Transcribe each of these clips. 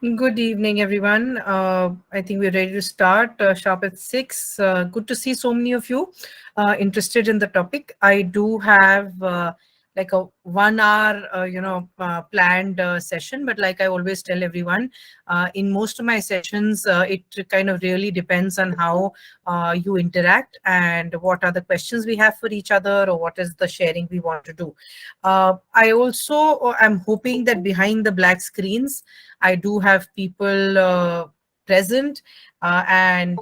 Good evening, everyone. I think we're ready to start sharp at 6. Good to see so many of you interested in the topic. I do have like a 1 hour, planned session. But like I always tell everyone, in most of my sessions, it kind of really depends on how you interact and what are the questions we have for each other or what is the sharing we want to do. I also am hoping that behind the black screens, I do have people present and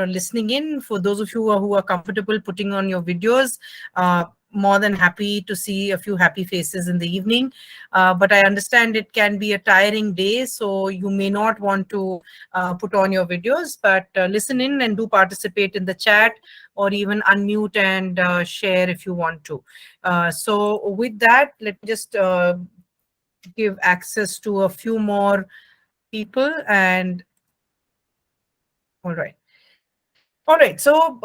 listening in. For those of you who are comfortable putting on your videos, more than happy to see a few happy faces in the evening. But I understand it can be a tiring day, so you may not want to put on your videos, but listen in and do participate in the chat or even unmute and share if you want to. So with that, let me just give access to a few more people. And all right, so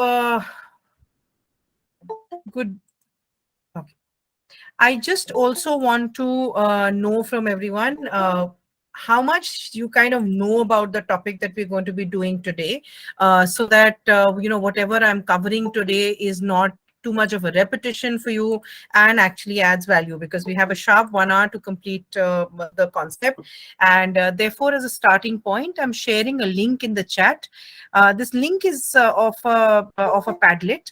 good. Okay. I just also want to know from everyone how much you kind of know about the topic that we're going to be doing today, so that whatever I'm covering today is not too much of a repetition for you and actually adds value, because we have a sharp 1 hour to complete the concept. And therefore, as a starting point, I'm sharing a link in the chat. This link is of a Padlet.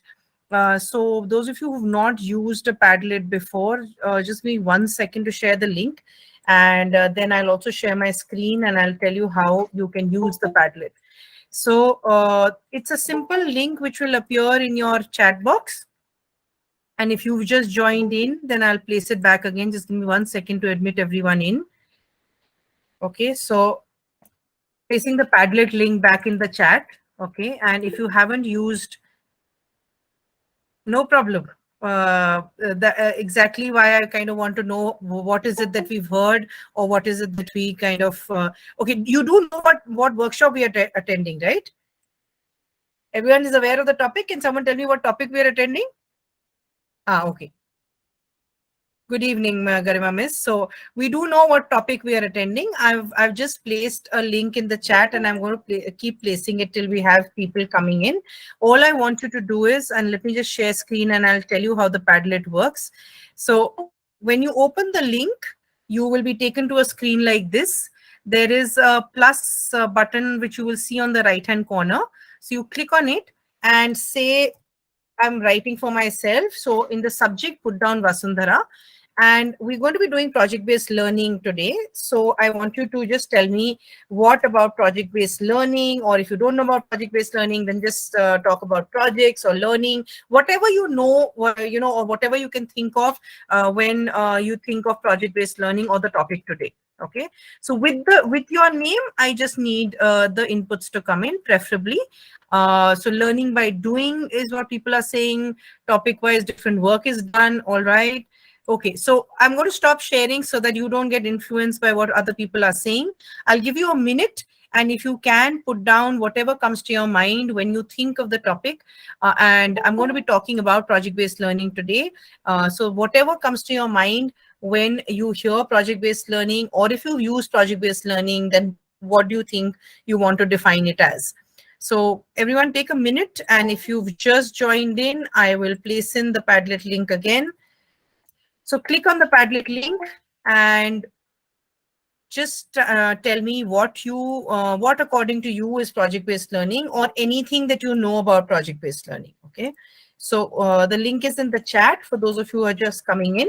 So those of you who've not used a Padlet before, just give me 1 second to share the link. And then I'll also share my screen and I'll tell you how you can use the Padlet. So it's a simple link which will appear in your chat box. And if you've just joined in, then I'll place it back again. Just give me 1 second to admit everyone in. Okay, so placing the Padlet link back in the chat. Okay, and if you haven't used, no problem. Exactly why I kind of want to know what is it that we've heard, or what is it that we kind of. Okay, you do know what workshop we are attending, right? Everyone is aware of the topic. Can someone tell me what topic we are attending? Okay. Good evening, Garima Miss. So we do know what topic we are attending. I've just placed a link in the chat, and I'm going to keep placing it till we have people coming in. All I want you to do is, and let me just share screen, and I'll tell you how the Padlet works. So when you open the link, you will be taken to a screen like this. There is a plus button which you will see on the right hand corner. So you click on it and say, I'm writing for myself. So in the subject, put down Vasundhara. And we're going to be doing project-based learning today. So I want you to just tell me what about project-based learning, or if you don't know about project-based learning, then just talk about projects or learning, whatever you know, or whatever you can think of when you think of project-based learning or the topic today. Okay. So with your name, I just need the inputs to come in, preferably. So learning by doing is what people are saying. Topic-wise, different work is done. All right. Okay, so I'm going to stop sharing so that you don't get influenced by what other people are saying. I'll give you a minute, and if you can, put down whatever comes to your mind when you think of the topic. And I'm going to be talking about project-based learning today. So whatever comes to your mind when you hear project-based learning, or if you use project-based learning, then what do you think you want to define it as? So everyone take a minute, and if you've just joined in, I will place in the Padlet link again. So click on the Padlet link and just tell me what according to you is project-based learning, or anything that you know about project-based learning. Okay. So the link is in the chat for those of you who are just coming in.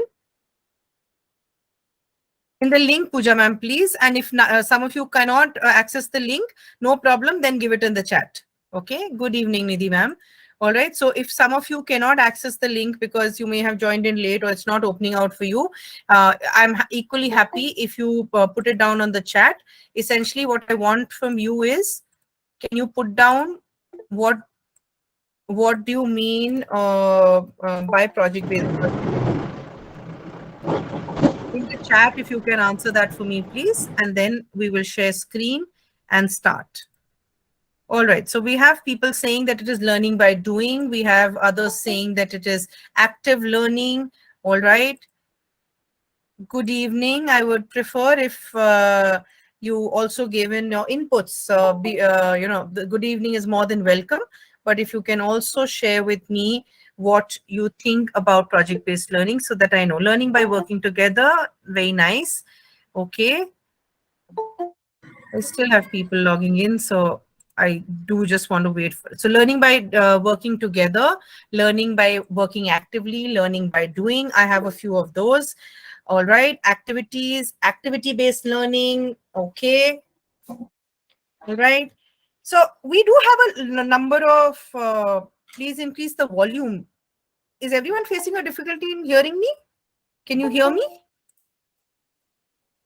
In the link, Pooja ma'am, please. And if some of you cannot access the link, no problem, then give it in the chat. Okay. Good evening, Nidhi ma'am. All right. So if some of you cannot access the link because you may have joined in late or it's not opening out for you, I'm equally happy if you put it down on the chat. Essentially, what I want from you is, can you put down what do you mean by project-based learning? In the chat, if you can answer that for me, please, and then we will share screen and start. All right, so we have people saying that it is learning by doing. We have others saying that it is active learning. All right. Good evening. I would prefer if you also gave in your inputs. The good evening is more than welcome. But if you can also share with me what you think about project-based learning so that I know. Learning by working together, very nice. Okay. I still have people logging in, so I do just want to wait for it. So learning by working together, learning by working actively, learning by doing. I have a few of those. All right. Activities, activity-based learning. Okay. All right. So we do have a number of, please increase the volume. Is everyone facing a difficulty in hearing me? Can you hear me?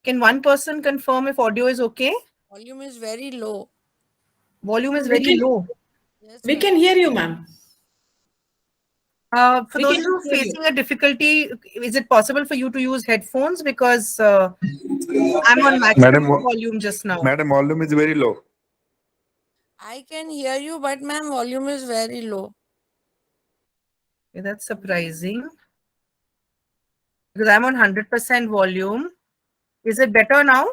Can one person confirm if audio is okay? Volume is very low. Volume is very low. Yes, We ma'am. can hear you, ma'am. For those of you facing a difficulty, is it possible for you to use headphones? Because I'm on maximum volume just now. Madam, volume is very low. I can hear you, but ma'am, volume is very low. Okay, that's surprising. Because I'm on 100% volume. Is it better now?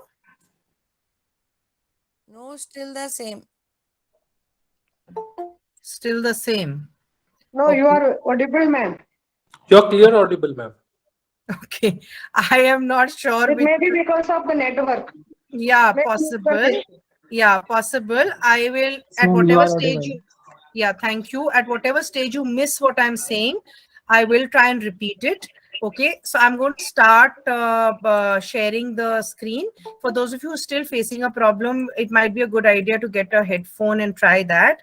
No, still the same. Still the same. No, you are audible, ma'am. You're clear audible, ma'am. Okay. I am not sure. It may be because of the network. Yeah, Maybe possible. network issue. Yeah, possible. I will, at whatever stage you, yeah, thank you. At whatever stage you miss what I'm saying, I will try and repeat it. Okay, so I'm going to start sharing the screen. For those of you who are still facing a problem, it might be a good idea to get a headphone and try that.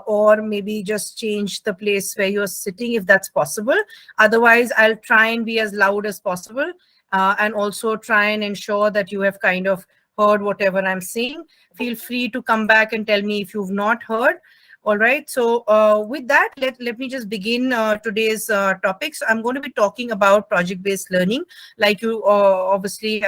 Or maybe just change the place where you're sitting if that's possible. Otherwise, I'll try and be as loud as possible and also try and ensure that you have kind of heard whatever I'm saying. Feel free to come back and tell me if you've not heard. All right. So with that, let me just begin today's topic. So I'm going to be talking about project-based learning, like you obviously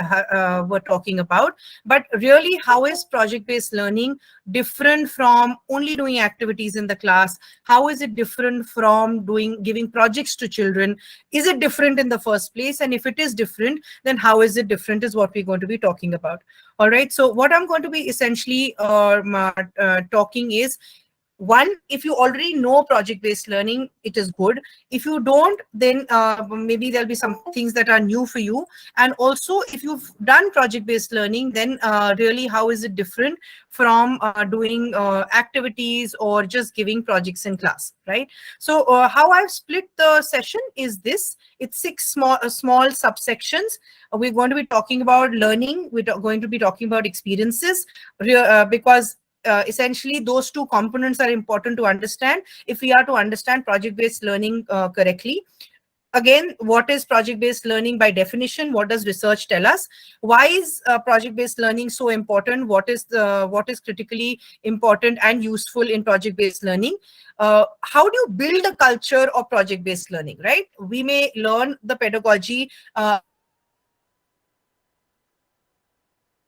were talking about. But really, how is project-based learning different from only doing activities in the class? How is it different from giving projects to children? Is it different in the first place? And if it is different, then how is it different is what we're going to be talking about. All right. So what I'm going to be essentially talking is, one, if you already know project-based learning, it is good. If you don't, then maybe there'll be some things that are new for you. And also, if you've done project-based learning, then really, how is it different from doing activities or just giving projects in class, right? So how I've split the session is this. It's 6 small subsections. We're going to be talking about learning. We're going to be talking about experiences because essentially, those two components are important to understand if we are to understand project-based learning correctly. Again, what is project-based learning by definition? What does research tell us? Why is project-based learning so important? What is critically important and useful in project-based learning? How do you build a culture of project-based learning, right? We may learn the pedagogy.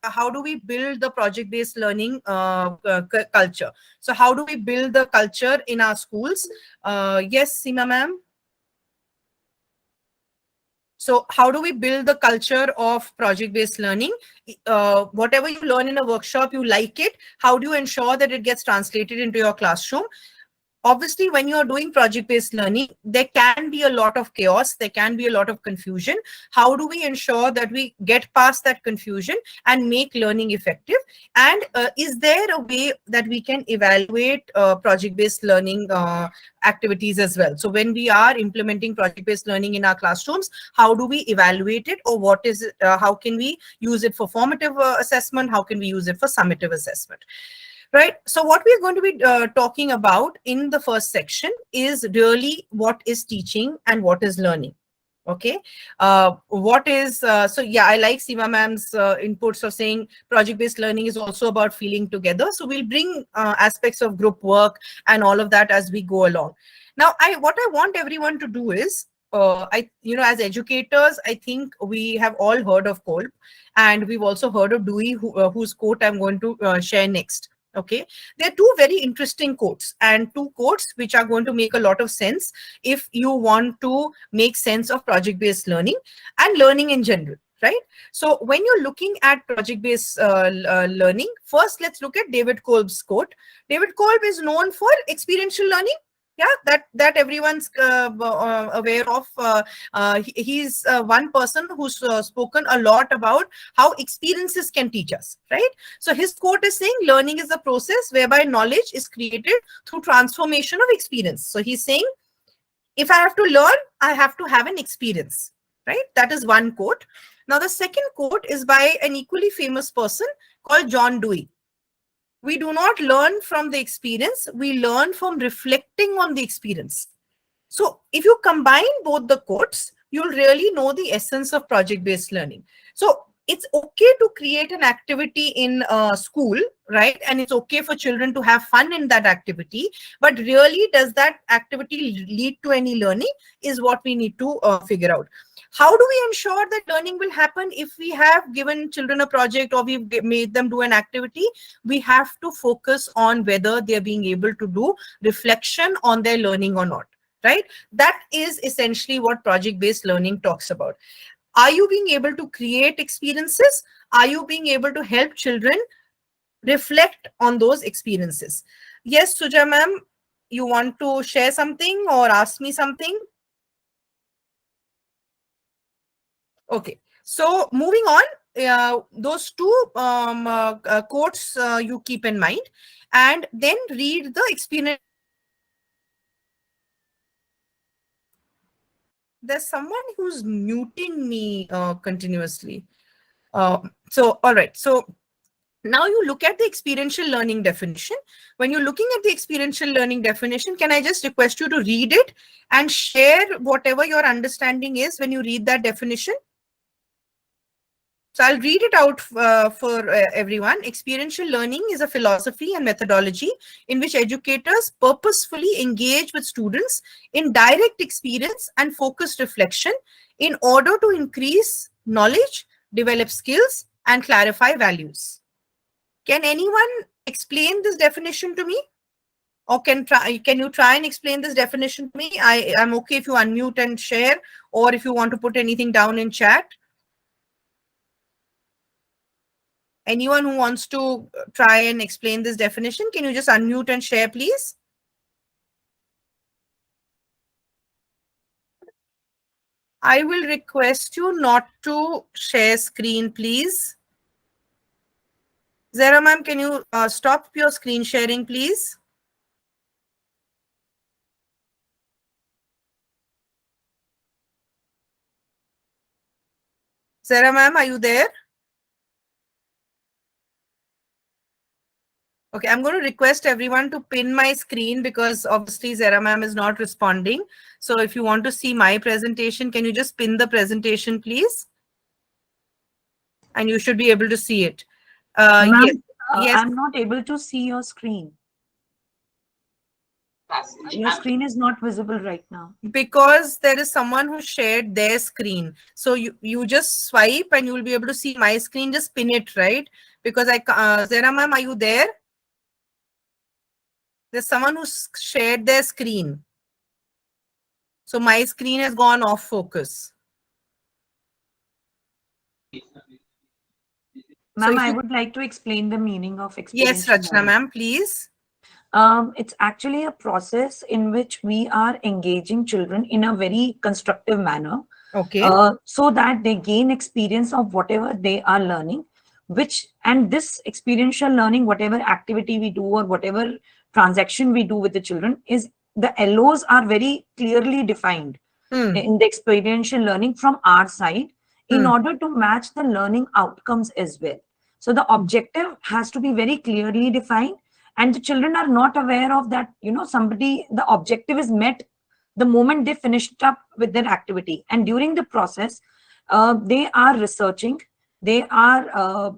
How do we build the project-based learning culture? So how do we build the culture in our schools? Yes, Seema ma'am. So how do we build the culture of project-based learning? Whatever you learn in a workshop, you like it. How do you ensure that it gets translated into your classroom? Obviously, when you're doing project-based learning, there can be a lot of chaos. There can be a lot of confusion. How do we ensure that we get past that confusion and make learning effective? And is there a way that we can evaluate project-based learning activities as well? So when we are implementing project-based learning in our classrooms, how do we evaluate it, or what is it, how can we use it for formative assessment? How can we use it for summative assessment? Right. So what we're going to be talking about in the first section is really what is teaching and what is learning. Okay. What is, so yeah, I like Seema ma'am's inputs of saying project-based learning is also about feeling together. So we'll bring aspects of group work and all of that as we go along. Now, what I want everyone to do is, as educators, I think we have all heard of Kolb, and we've also heard of Dewey, whose quote I'm going to share next. Okay, there are two very interesting quotes, and two quotes which are going to make a lot of sense if you want to make sense of project-based learning and learning in general, right? So when you're looking at project-based learning, first let's look at David Kolb's quote. David Kolb is known for experiential learning. Yeah, that everyone's aware of. He's one person who's spoken a lot about how experiences can teach us, right? So his quote is saying, learning is a process whereby knowledge is created through transformation of experience. So he's saying, if I have to learn, I have to have an experience, right? That is one quote. Now, the second quote is by an equally famous person called John Dewey. We do not learn from the experience, we learn from reflecting on the experience. So if you combine both the quotes, you'll really know the essence of project-based learning. So it's okay to create an activity in school, right? And it's okay for children to have fun in that activity. But really, does that activity lead to any learning is what we need to figure out. How do we ensure that learning will happen? If we have given children a project or we've made them do an activity, we have to focus on whether they're being able to do reflection on their learning or not, right? That is essentially what project-based learning talks about. Are you being able to create experiences? Are you being able to help children reflect on those experiences? Yes, Suja ma'am, you want to share something or ask me something? Okay, so moving on, those two quotes you keep in mind, and then read the experience. There's someone who's muting me continuously. So, all right. So now you look at the experiential learning definition. When you're looking at the experiential learning definition, can I just request you to read it and share whatever your understanding is when you read that definition? So I'll read it out for everyone. Experiential learning is a philosophy and methodology in which educators purposefully engage with students in direct experience and focused reflection in order to increase knowledge, develop skills, and clarify values. Can anyone explain this definition to me? Or can you try and explain this definition to me? I'm okay if you unmute and share, or if you want to put anything down in chat. Anyone who wants to try and explain this definition, can you just unmute and share, please? I will request you not to share screen, please. Zara ma'am, can you stop your screen sharing, please? Zara ma'am, are you there? Okay, I'm going to request everyone to pin my screen because obviously Zara ma'am is not responding. So if you want to see my presentation, can you just pin the presentation, please? And you should be able to see it. Yes. Yes. I'm not able to see your screen. Your screen is not visible right now. Because there is someone who shared their screen. So you just swipe and you will be able to see my screen. Just pin it, right? Because Zara ma'am, are you there? There's someone who's shared their screen. So my screen has gone off focus. Ma'am, I would like to explain the meaning of experience. Yes, Rachna ma'am, please. It's actually a process in which we are engaging children in a very constructive manner. Okay. So that they gain experience of whatever they are learning, and this experiential learning, whatever activity we do or whatever transaction we do with the children, is the LOs are very clearly defined in the experiential learning from our side in order to match the learning outcomes as well. So the objective has to be very clearly defined, and the children are not aware of that, the objective is met the moment they finished up with their activity. And during the process, they are researching, they are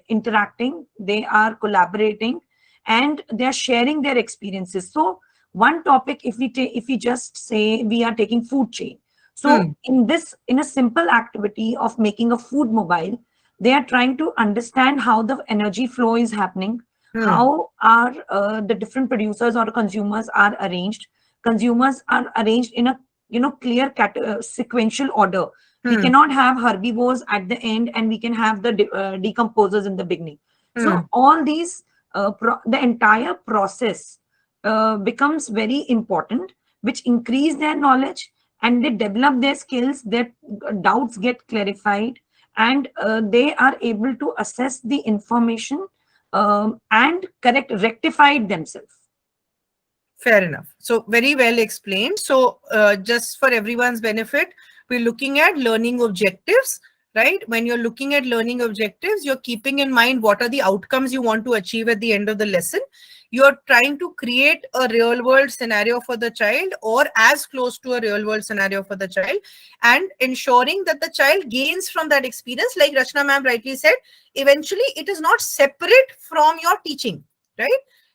interacting, they are collaborating, and they are sharing their experiences. So one topic, if we just say we are taking food chain. So in a simple activity of making a food mobile, they are trying to understand how the energy flow is happening, how are the different producers or consumers are arranged. Consumers are arranged in a clear sequential order. We cannot have herbivores at the end, and we can have the decomposers in the beginning. So all these, the entire process becomes very important, which increase their knowledge, and they develop their skills, their doubts get clarified, and they are able to assess the information and rectify it themselves. Fair enough. So very well explained. So just for everyone's benefit, we're looking at learning objectives, right? When you're looking at learning objectives, you're keeping in mind what are the outcomes you want to achieve at the end of the lesson. You're trying to create a real world scenario for the child, or as close to a real world scenario for the child, and ensuring that the child gains from that experience. Like Rachna ma'am rightly said, eventually it is not separate from your teaching, right?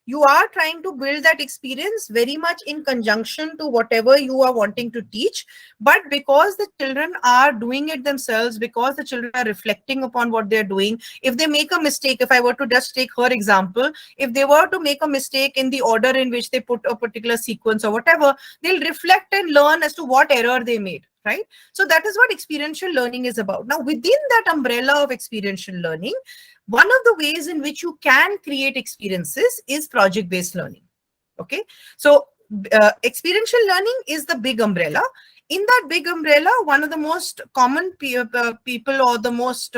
You are trying to build that experience very much in conjunction to whatever you are wanting to teach. But because the children are doing it themselves, because the children are reflecting upon what they're doing, if they make a mistake, if I were to just take her example, if they were to make a mistake in the order in which they put a particular sequence or whatever, they'll reflect and learn as to what error they made, right? So that is what experiential learning is about. Now, within that umbrella of experiential learning, one of the ways in which you can create experiences is project-based learning. Okay, so experiential learning is the big umbrella. In that big umbrella, one of the most common people, or the most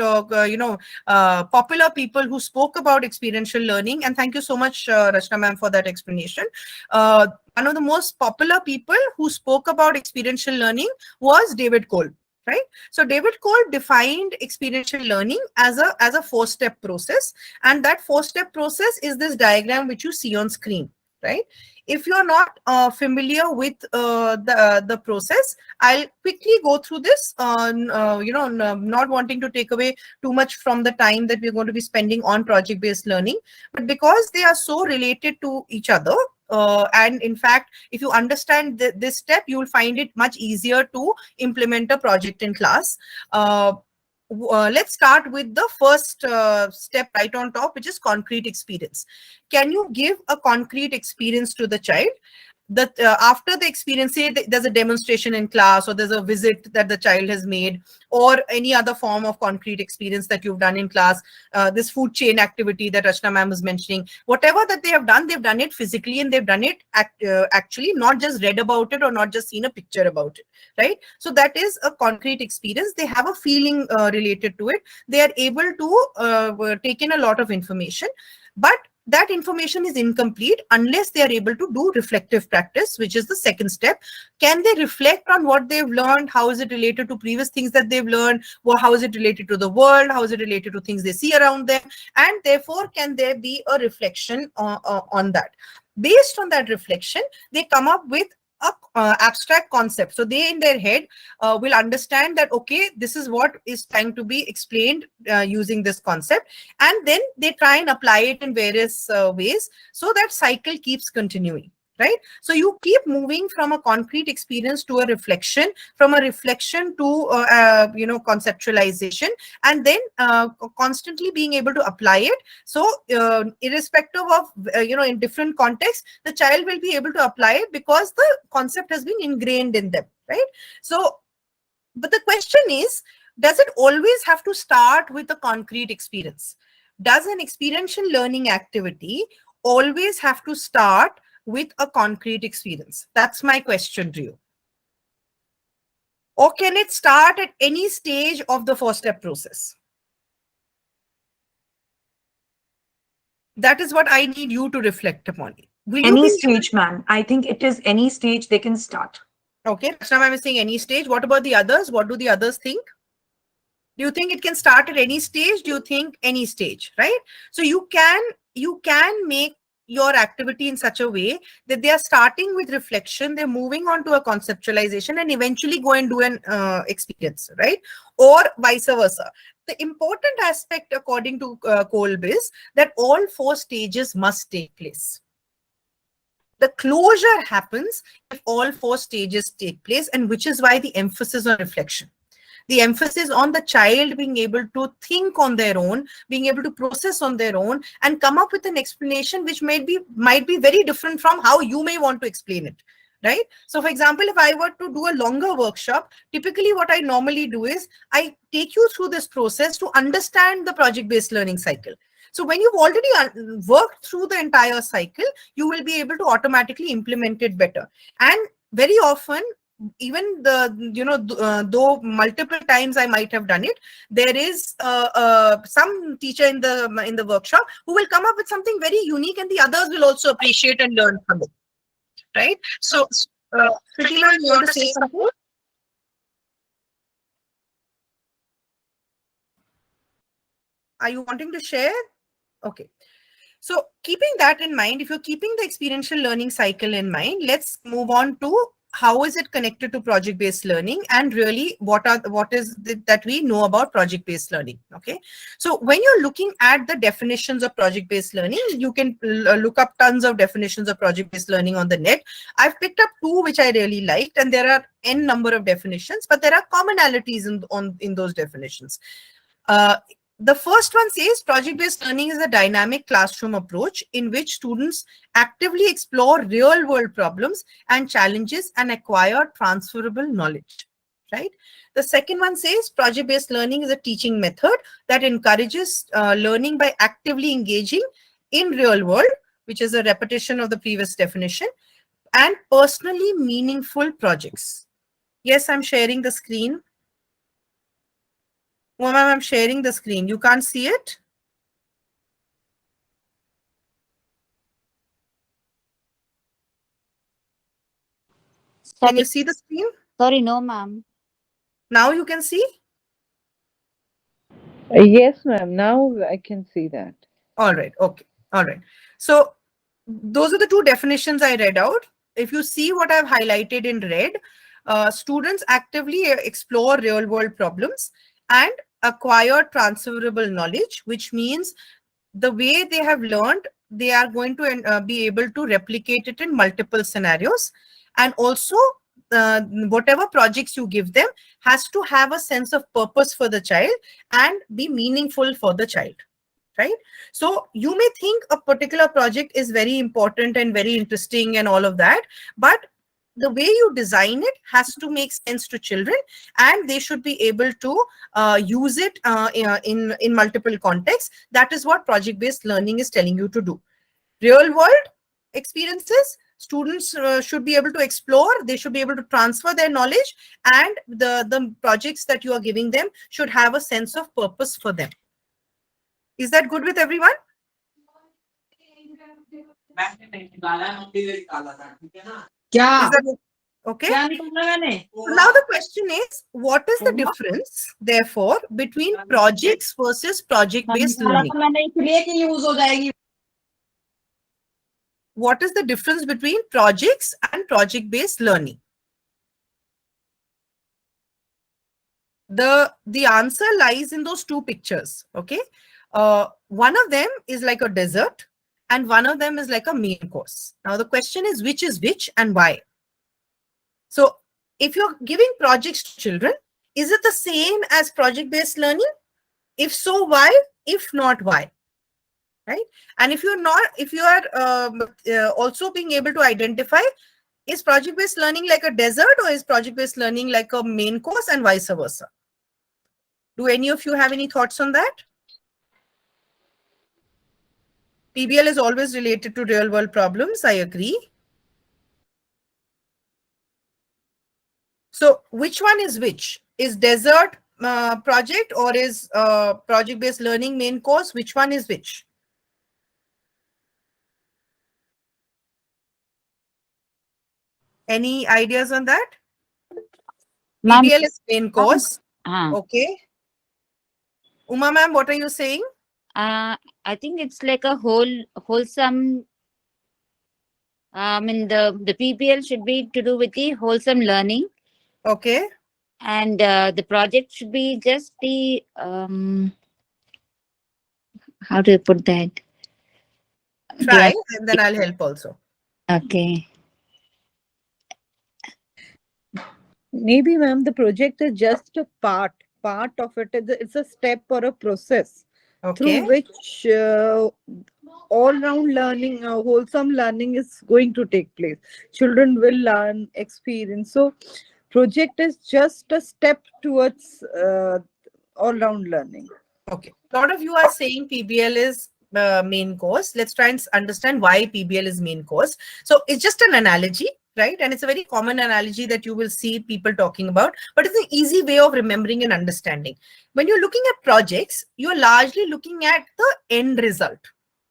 popular people who spoke about experiential learning, and thank you so much, Rachna ma'am, for that explanation. One of the most popular people who spoke about experiential learning was David Cole. Right. So David Cole defined experiential learning as a 4-step process. And that 4-step process is this diagram which you see on screen. Right. If you're not familiar with the process, I'll quickly go through this, not wanting to take away too much from the time that we're going to be spending on project-based learning. But because they are so related to each other, and in fact, if you understand this step, you will find it much easier to implement a project in class. Let's start with the first step right on top, which is concrete experience. Can you give a concrete experience to the child? That after the experience, say there's a demonstration in class, or there's a visit that the child has made, or any other form of concrete experience that you've done in class, this food chain activity that Rachna ma'am was mentioning, whatever that they have done, they've done it physically, and they've done it actually, not just read about it or not just seen a picture about it, right? So that is a concrete experience. They have a feeling related to it. They are able to take in a lot of information, but that information is incomplete unless they are able to do reflective practice, which is the second step. Can they reflect on what they've learned? How is it related to previous things that they've learned? Well, how is it related to the world? How is it related to things they see around them? And therefore, can there be a reflection on that? Based on that reflection, they come up with abstract concept. So they in their head will understand that, okay, this is what is trying to be explained using this concept, and then they try and apply it in various ways, so that cycle keeps continuing. Right? So you keep moving from a concrete experience to a reflection, from a reflection to conceptualization, and then constantly being able to apply it. So irrespective of in different contexts, the child will be able to apply it because the concept has been ingrained in them. Right? So, but the question is, does it always have to start with a concrete experience? Does an experiential learning activity always have to start with a concrete experience? That's my question to you. Or can it start at any stage of the 4-step process? That is what I need you to reflect upon. Any stage, ma'am. I think it is any stage they can start. Okay, Rachna ma'am is saying any stage. What about the others? What do the others think? Do you think it can start at any stage? Do you think any stage, right? So you can make your activity in such a way that they are starting with reflection, they're moving on to a conceptualization, and eventually go and do an experience, right? Or vice versa. The important aspect, according to Kolb, is that all 4 stages must take place. The closure happens if all 4 stages take place, and which is why the emphasis on reflection. The emphasis on the child being able to think on their own, being able to process on their own, and come up with an explanation which might be very different from how you may want to explain it, right? So for example, if I were to do a longer workshop, typically what I normally do is I take you through this process to understand the project-based learning cycle. So when you've already worked through the entire cycle, you will be able to automatically implement it better. And very often, even though multiple times I might have done it, there is some teacher in the workshop who will come up with something very unique, and the others will also appreciate and learn from it, right? So, Pratima, you want to say something? Are you wanting to share? Okay. So keeping that in mind, if you're keeping the experiential learning cycle in mind, let's move on to how is it connected to project-based learning, and really what is it that we know about project-based learning. Okay, so when you're looking at the definitions of project-based learning, you can look up tons of definitions of project-based learning on the net. I've picked up two which I really liked, and there are n number of definitions, but there are commonalities in those definitions. The first one says project-based learning is a dynamic classroom approach in which students actively explore real-world problems and challenges and acquire transferable knowledge, right? The second one says project-based learning is a teaching method that encourages learning by actively engaging in real world, which is a repetition of the previous definition, and personally meaningful projects. Yes, I'm sharing the screen. Oh, ma'am, I'm sharing the screen. You can't see it? Sorry. Can you see the screen? Sorry, no, ma'am. Now you can see? Yes, ma'am. Now I can see that. All right. Okay. All right. So those are the two definitions I read out. If you see what I've highlighted in red, students actively explore real world problems and acquire transferable knowledge, which means the way they have learned, they are going to be able to replicate it in multiple scenarios. And also, whatever projects you give them has to have a sense of purpose for the child and be meaningful for the child, right? So you may think a particular project is very important and very interesting and all of that, but the way you design it has to make sense to children, and they should be able to use it in multiple contexts. That is what project-based learning is telling you to do. Real world experiences, students should be able to explore, they should be able to transfer their knowledge, and the projects that you are giving them should have a sense of purpose for them. Is that good with everyone? Is that okay? So now the question is, what is the difference, therefore, between projects versus project-based learning? What is the difference between projects and project-based learning? The answer lies in those two pictures. Okay, one of them is like a dessert, and one of them is like a main course. Now the question is, which is which and why? So if you're giving projects to children, is it the same as project-based learning? If so, why? If not, why? Right? And if you're not, if you are also being able to identify, is project-based learning like a dessert, or is project-based learning like a main course, and vice versa? Do any of you have any thoughts on that? PBL is always related to real world problems. I agree. So which one is which? Is dessert project, or is project-based learning main course? Which one is which? Any ideas on that? PBL is main course. Okay. Uma ma'am, what are you saying? I think it's like a wholesome. The PPL should be to do with the wholesome learning. Okay. And the project should be just the how do I put that? Try, and then I'll help also. Okay. Maybe, ma'am, the project is just a part of it. It's a step or a process Okay. through which all-round learning, wholesome learning is going to take place. Children will learn, experience. So, project is just a step towards all-round learning. Okay. A lot of you are saying PBL is main course. Let's try and understand why PBL is main course. So it's just an analogy, right? And it's a very common analogy that you will see people talking about, but it's an easy way of remembering and understanding. When you're looking at projects, you're largely looking at the end result.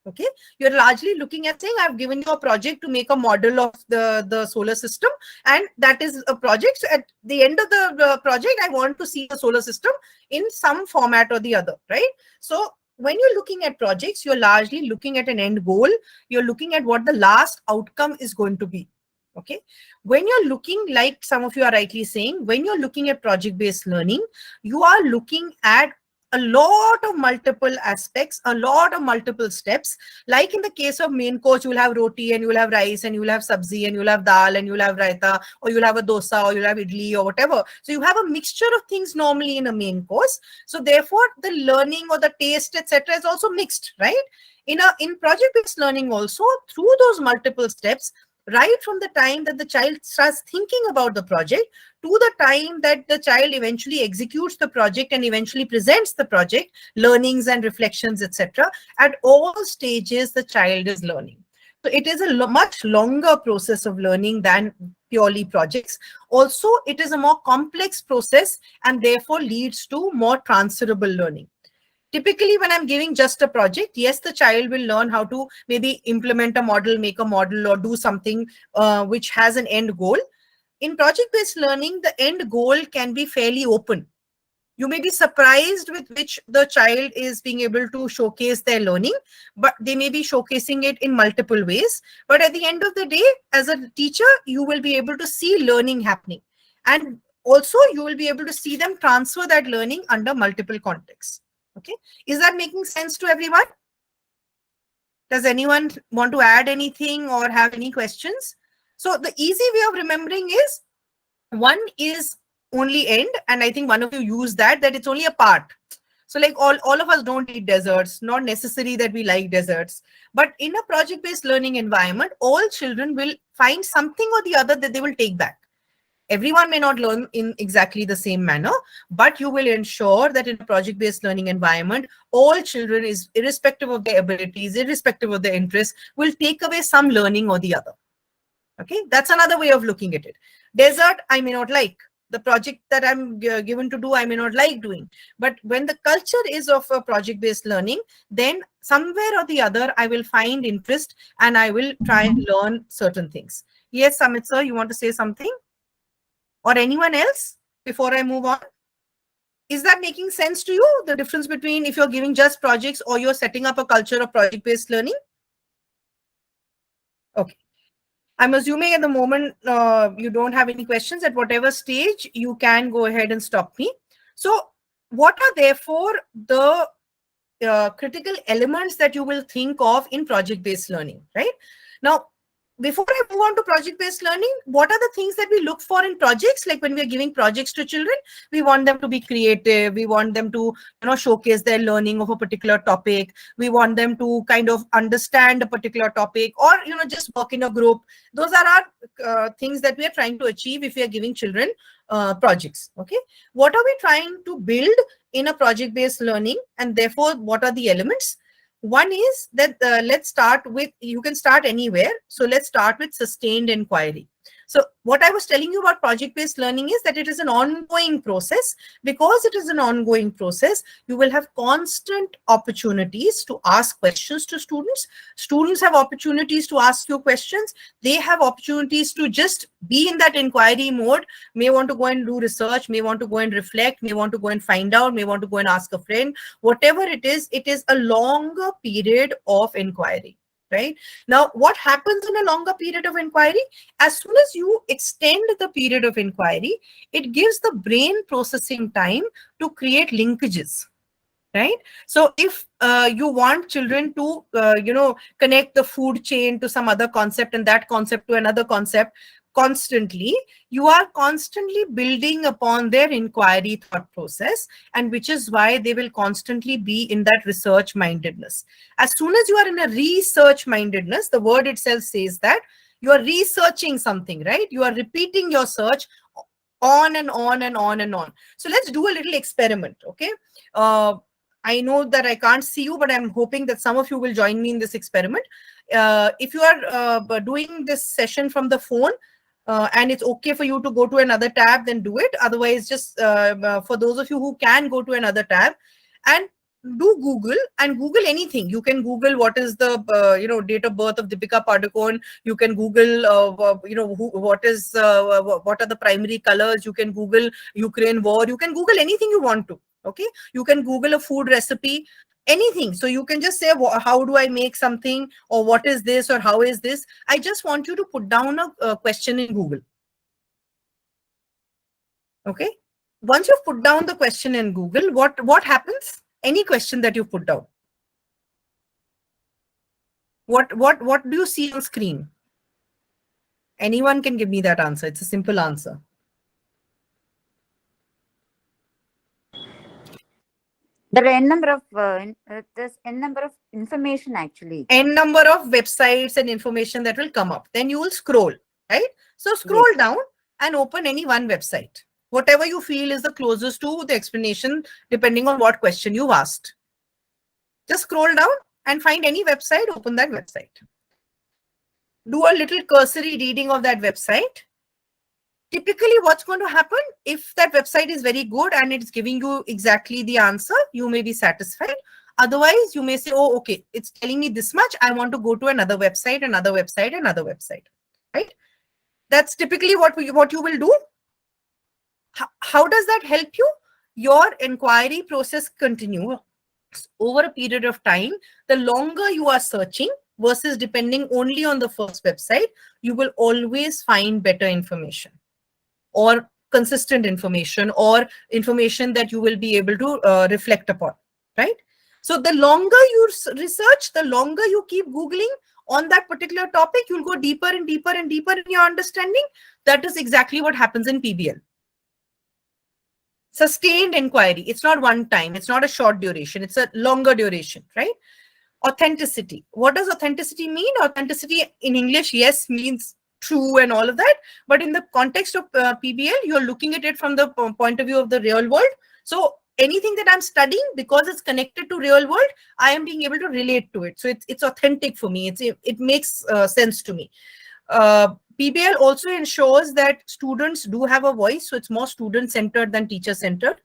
Okay, you're largely looking at saying, I've given you a project to make a model of the solar system, and that is a project. So at the end of the project, I want to see the solar system in some format or the other, right? So when you're looking at projects, you're largely looking at an end goal. You're looking at what the last outcome is going to be. Okay, when you're looking, like some of you are rightly saying, when you're looking at project-based learning, you are looking at a lot of multiple aspects, a lot of multiple steps. Like in the case of main course, you will have roti and you will have rice and you will have sabzi and you will have dal and you will have raita, or you'll have a dosa or you'll have idli or whatever. So you have a mixture of things normally in a main course. So therefore the learning or the taste, etc., is also mixed, right? In project-based learning also, through those multiple steps, right from the time that the child starts thinking about the project to the time that the child eventually executes the project and eventually presents the project, learnings and reflections, etc., at all stages the child is learning. So it is a much longer process of learning than purely projects. Also, it is a more complex process and therefore leads to more transferable learning. Typically, when I'm giving just a project, yes, the child will learn how to maybe implement a model, make a model, or do something which has an end goal. In project-based learning, the end goal can be fairly open. You may be surprised with which the child is being able to showcase their learning, but they may be showcasing it in multiple ways. But at the end of the day, as a teacher, you will be able to see learning happening. And also, you will be able to see them transfer that learning under multiple contexts. Okay, is that making sense to everyone? Does anyone want to add anything or have any questions? So the easy way of remembering is, one is only end, and I think one of you used that it's only a part. So like all of us don't eat desserts, not necessary that we like desserts. But in a project-based learning environment, all children will find something or the other that they will take back. Everyone may not learn in exactly the same manner, but you will ensure that in a project-based learning environment, all children, is irrespective of their abilities, irrespective of their interests, will take away some learning or the other. Okay, that's another way of looking at it. Dessert, I may not like. The project that I'm given to do, I may not like doing. But when the culture is of a project-based learning, then somewhere or the other, I will find interest and I will try and learn certain things. Yes, Samit sir, you want to say something? Or anyone else before I move on? Is that making sense to you? The difference between if you're giving just projects or you're setting up a culture of project-based learning? Okay. I'm assuming at the moment you don't have any questions. At whatever stage, you can go ahead and stop me. So what are therefore the critical elements that you will think of in project-based learning, right? Now, before I move on to project-based learning, what are the things that we look for in projects? Like when we are giving projects to children, we want them to be creative. We want them to, showcase their learning of a particular topic. We want them to kind of understand a particular topic, or, just work in a group. Those are our things that we are trying to achieve if we are giving children projects. Okay. What are we trying to build in a project-based learning? And therefore, what are the elements? One is that let's start with, you can start anywhere. So let's start with sustained inquiry. So what I was telling you about project-based learning is that it is an ongoing process. Because it is an ongoing process, you will have constant opportunities to ask questions to students. Students have opportunities to ask you questions. They have opportunities to just be in that inquiry mode, may want to go and do research, may want to go and reflect, may want to go and find out, may want to go and ask a friend. Whatever it is a longer period of inquiry. Right? Now, what happens in a longer period of inquiry? As soon as you extend the period of inquiry, it gives the brain processing time to create linkages. Right? So if you want children to, connect the food chain to some other concept and that concept to another concept, constantly, you are constantly building upon their inquiry thought process, and which is why they will constantly be in that research mindedness. As soon as you are in a research mindedness, the word itself says that you are researching something, right? You are repeating your search on and on and on and on. So let's do a little experiment, okay? I know that I can't see you, but I'm hoping that some of you will join me in this experiment. If you are doing this session from the phone, and it's okay for you to go to another tab, then do it. Otherwise, just for those of you who can go to another tab and do Google, and Google anything. You can Google what is the date of birth of Deepika Padukone. You can Google what are the primary colors. You can Google Ukraine war. You can Google anything you want to. Okay, you can Google a food recipe, anything. So you can just say, how do I make something, or what is this, or how is this? I just want you to put down a question in Google. Okay, once you've put down the question in Google, what happens? Any question that you put down, what do you see on screen? Anyone can give me that answer. It's a simple answer. There are n number of there's n number of information actually. N number of websites and information that will come up. Then you will scroll, right? So scroll down and open any one website. Whatever you feel is the closest to the explanation, depending on what question you asked. Just scroll down and find any website, open that website. Do a little cursory reading of that website. Typically, what's going to happen, if that website is very good and it's giving you exactly the answer, you may be satisfied. Otherwise, you may say, oh, okay, it's telling me this much. I want to go to another website, another website, another website, right? That's typically what you will do. How does that help you? Your inquiry process continues over a period of time. The longer you are searching versus depending only on the first website, you will always find better information, or consistent information, or information that you will be able to reflect upon, right? So the longer you research, the longer you keep Googling on that particular topic, you'll go deeper and deeper and deeper in your understanding. That is exactly what happens in PBL. Sustained inquiry. It's not one time. It's not a short duration. It's a longer duration, right? Authenticity. What does authenticity mean? Authenticity in English, yes, means true and all of that. But in the context of PBL, you're looking at it from the point of view of the real world. So anything that I'm studying, because it's connected to real world, I am being able to relate to it. So it's authentic for me. It makes sense to me. PBL also ensures that students do have a voice. So it's more student-centered than teacher-centered.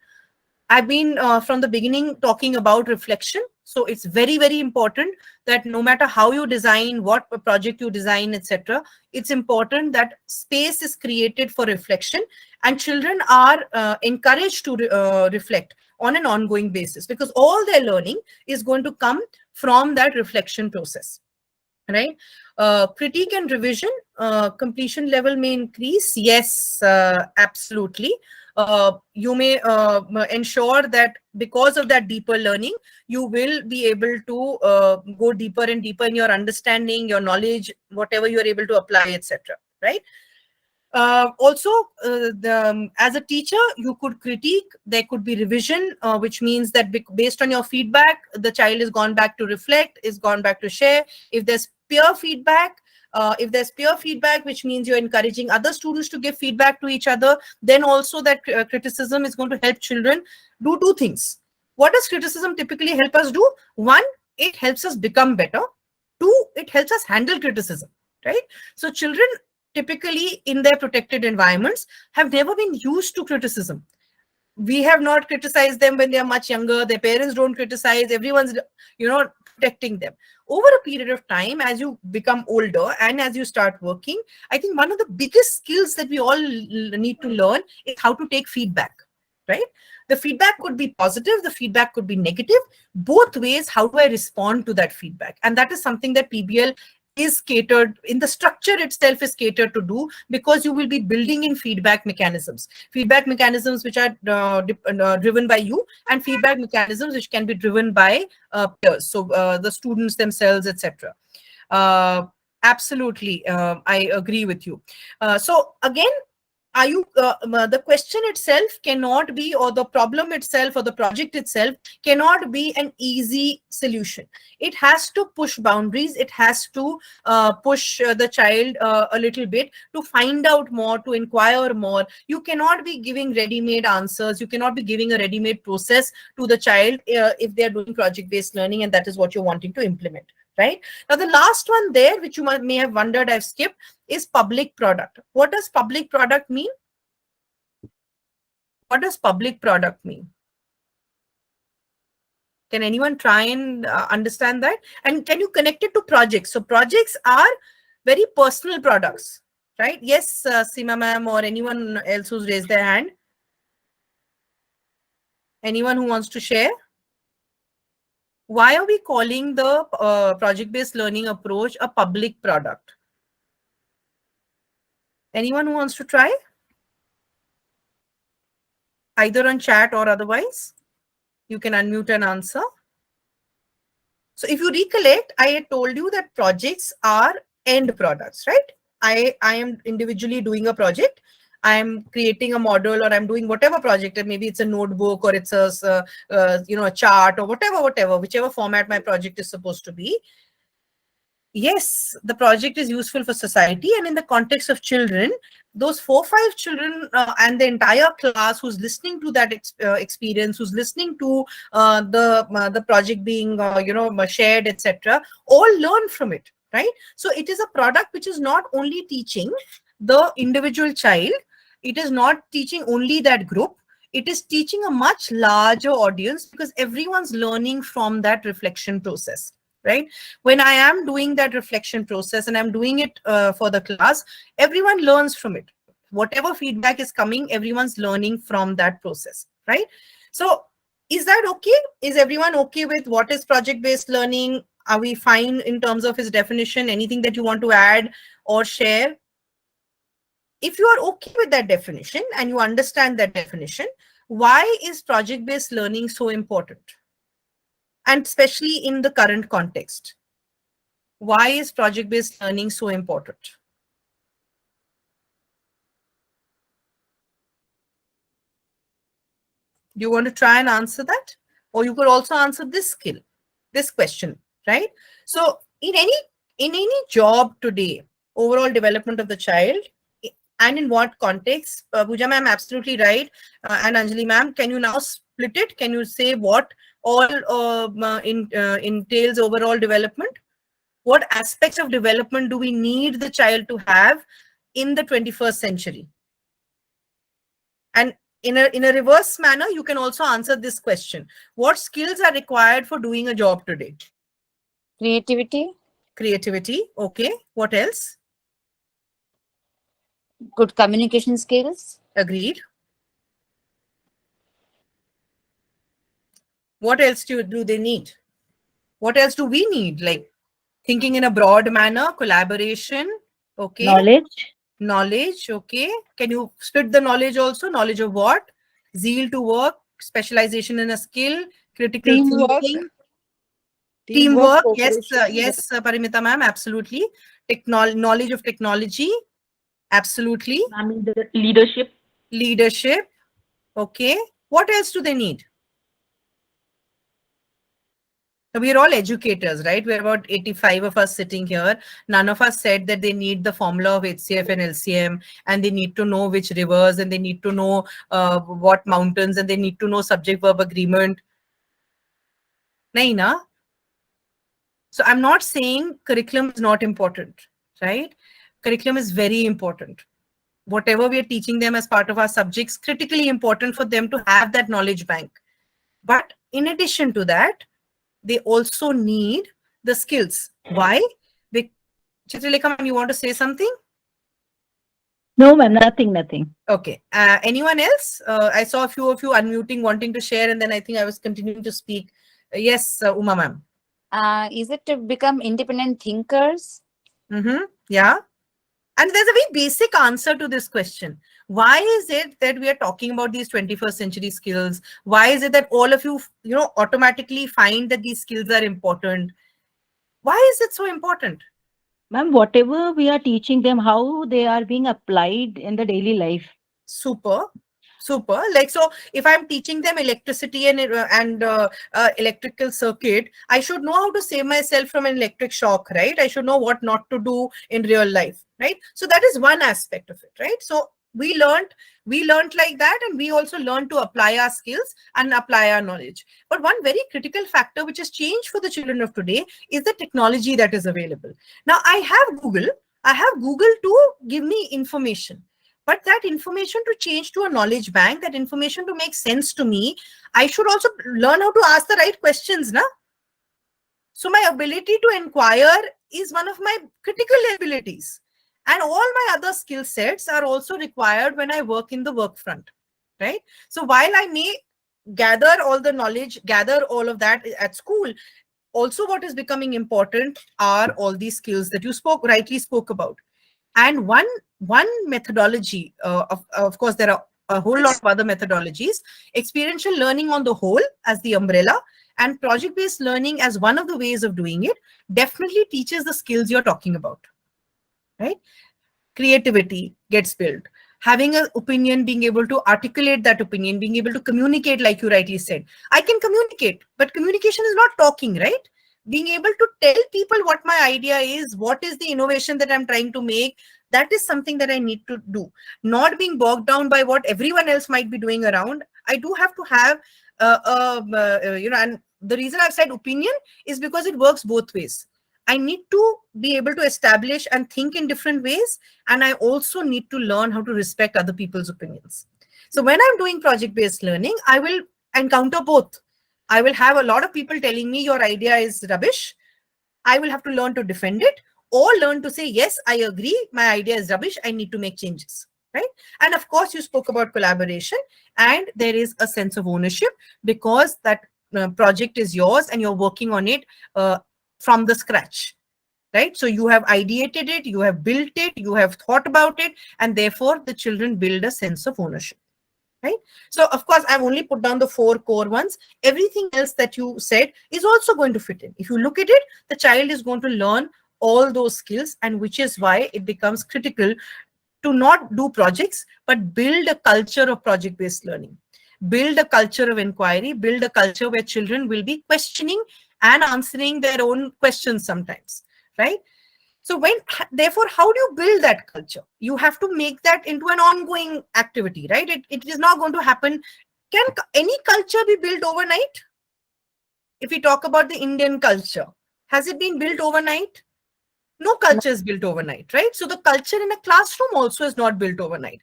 I've been from the beginning talking about reflection. So it's very, very important that no matter how you design, what project you design, etc., it's important that space is created for reflection, and children are encouraged to reflect on an ongoing basis, because all their learning is going to come from that reflection process, right? Critique and revision, completion level may increase. Yes, absolutely. You may ensure that because of that deeper learning, you will be able to go deeper and deeper in your understanding, your knowledge, whatever you're able to apply, etc. Right? Also, as a teacher, you could critique. There could be revision, which means that based on your feedback, the child is gone back to reflect, is gone back to share. If there's peer feedback, which means you're encouraging other students to give feedback to each other, then also that criticism is going to help children do two things. What does criticism typically help us do? One, it helps us become better. Two, it helps us handle criticism, right? So children typically in their protected environments have never been used to criticism. We have not criticized them when they are much younger. Their parents don't criticize. Everyone's, protecting them. Over a period of time, as you become older and as you start working, I think one of the biggest skills that we all need to learn is how to take feedback, right? The feedback could be positive. The feedback could be negative. Both ways, how do I respond to that feedback? And that is something that PBL is catered in, the structure itself is catered to do, because you will be building in feedback mechanisms which are driven by you, and feedback mechanisms which can be driven by peers, so the students themselves, etc. Absolutely. I agree with you. So again, are you the question itself cannot be, or the problem itself or the project itself cannot be an easy solution. It has to push boundaries. It has to push the child a little bit to find out more, to inquire more. You cannot be giving ready-made answers. You cannot be giving a ready-made process to the child if they are doing project-based learning and that is what you're wanting to implement, right? Now the last one there, which you may have wondered I've skipped, is public product. What does public product mean? What does public product mean? Can anyone try and understand that? And can you connect it to projects? So projects are very personal products, right? Yes, Seema ma'am or anyone else who's raised their hand. Anyone who wants to share? Why are we calling the project-based learning approach a public product? Anyone who wants to try? Either on chat or otherwise. You can unmute and answer. So if you recollect, I had told you that projects are end products, right? I am individually doing a project. I'm creating a model, or I'm doing whatever project, and maybe it's a notebook or it's a a chart or whichever format my project is supposed to be. Yes, the project is useful for society, and in the context of children, those 4-5 children and the entire class who's listening to that experience, who's listening to the project being shared, etc., all learn from it, right? So it is a product which is not only teaching the individual child, it is not teaching only that group, it is teaching a much larger audience, because everyone's learning from that reflection process. Right? When I am doing that reflection process and I'm doing it for the class, everyone learns from it. Whatever feedback is coming, everyone's learning from that process, right? So is that okay? Is everyone okay with what is project-based learning? Are we fine in terms of its definition? Anything that you want to add or share? If you are okay with that definition and you understand that definition, why is project-based learning so important? And especially in the current context, why is project-based learning so important? Do you want to try and answer that? Or you could also answer this question, right? So in any job today, overall development of the child, and in what context, Pooja ma'am, absolutely right. And Anjali ma'am, can you now split it? Can you say what all entails overall development? What aspects of development do we need the child to have in the 21st century? And in a reverse manner, you can also answer this question. What skills are required for doing a job today? Creativity, Creativity. Okay. What else? good communication skills, Agreed. What else do they need? What else do we need? Like thinking in a broad manner, collaboration. Okay. Knowledge. Okay. Can you split the knowledge also? Knowledge of what? Zeal to work, specialization in a skill, critical Teamwork. thinking. Teamwork. Yes, cooperation. yes, Parimita ma'am, absolutely. Knowledge of technology. Absolutely. Leadership. Leadership. Okay. What else do they need? We are all educators, right? We're about 85 of us sitting here. None of us said that they need the formula of HCF and LCM, and they need to know which rivers, and they need to know what mountains, and they need to know subject-verb agreement. Nahi na? So I'm not saying curriculum is not important, right? Curriculum is very important. Whatever we are teaching them as part of our subjects, critically important for them to have that knowledge bank. But in addition to that, they also need the skills. Why? Chitralekha ma'am, you want to say something? No, ma'am, nothing. Okay. Anyone else? I saw a few of you unmuting, wanting to share, and then I think I was continuing to speak. Yes, Uma ma'am. is it to become independent thinkers? Yeah. And there's a very basic answer to this question. Why is it that we are talking about these 21st century skills? Why is it that all of you, automatically find that these skills are important? Why is it so important? Ma'am, whatever we are teaching them, how they are being applied in the daily life. Super. Super. Like, so if I'm teaching them electricity and electrical circuit, I should know how to save myself from an electric shock, right? I should know what not to do in real life, right? So that is one aspect of it, right? So we learned like that, and we also learned to apply our skills and apply our knowledge. But one very critical factor which has changed for the children of today is the technology that is available. Now I have Google to give me information. But that information to change to a knowledge bank, that information to make sense to me, I should also learn how to ask the right questions, na? So my ability to inquire is one of my critical abilities. And all my other skill sets are also required when I work in the work front, right? So while I may gather all the knowledge, gather all of that at school, also what is becoming important are all these skills that you rightly spoke about. And one methodology, of course, there are a whole lot of other methodologies. Experiential learning on the whole as the umbrella, and project-based learning as one of the ways of doing it, definitely teaches the skills you're talking about, right? Creativity gets built. Having an opinion, being able to articulate that opinion, being able to communicate, like you rightly said. I can communicate, but communication is not talking, right? Being able to tell people what my idea is, what is the innovation that I'm trying to make, that is something that I need to do. Not being bogged down by what everyone else might be doing around. I do have to have, and the reason I've said opinion is because it works both ways. I need to be able to establish and think in different ways. And I also need to learn how to respect other people's opinions. So when I'm doing project-based learning, I will encounter both. I will have a lot of people telling me your idea is rubbish. I will have to learn to defend it, or learn to say, yes, I agree, my idea is rubbish, I need to make changes, right? And of course, you spoke about collaboration, and there is a sense of ownership because that project is yours and you're working on it from the scratch, right? So you have ideated it, you have built it, you have thought about it, and therefore the children build a sense of ownership. Right? So of course, I've only put down the 4 core ones. Everything else that you said is also going to fit in. If you look at it, the child is going to learn all those skills, and which is why it becomes critical to not do projects, but build a culture of project-based learning. Build a culture of inquiry, build a culture where children will be questioning and answering their own questions sometimes, right? So therefore, how do you build that culture? You have to make that into an ongoing activity, right? It is not going to happen. Can any culture be built overnight? If we talk about the Indian culture, has it been built overnight? No culture is built overnight, right? So the culture in a classroom also is not built overnight.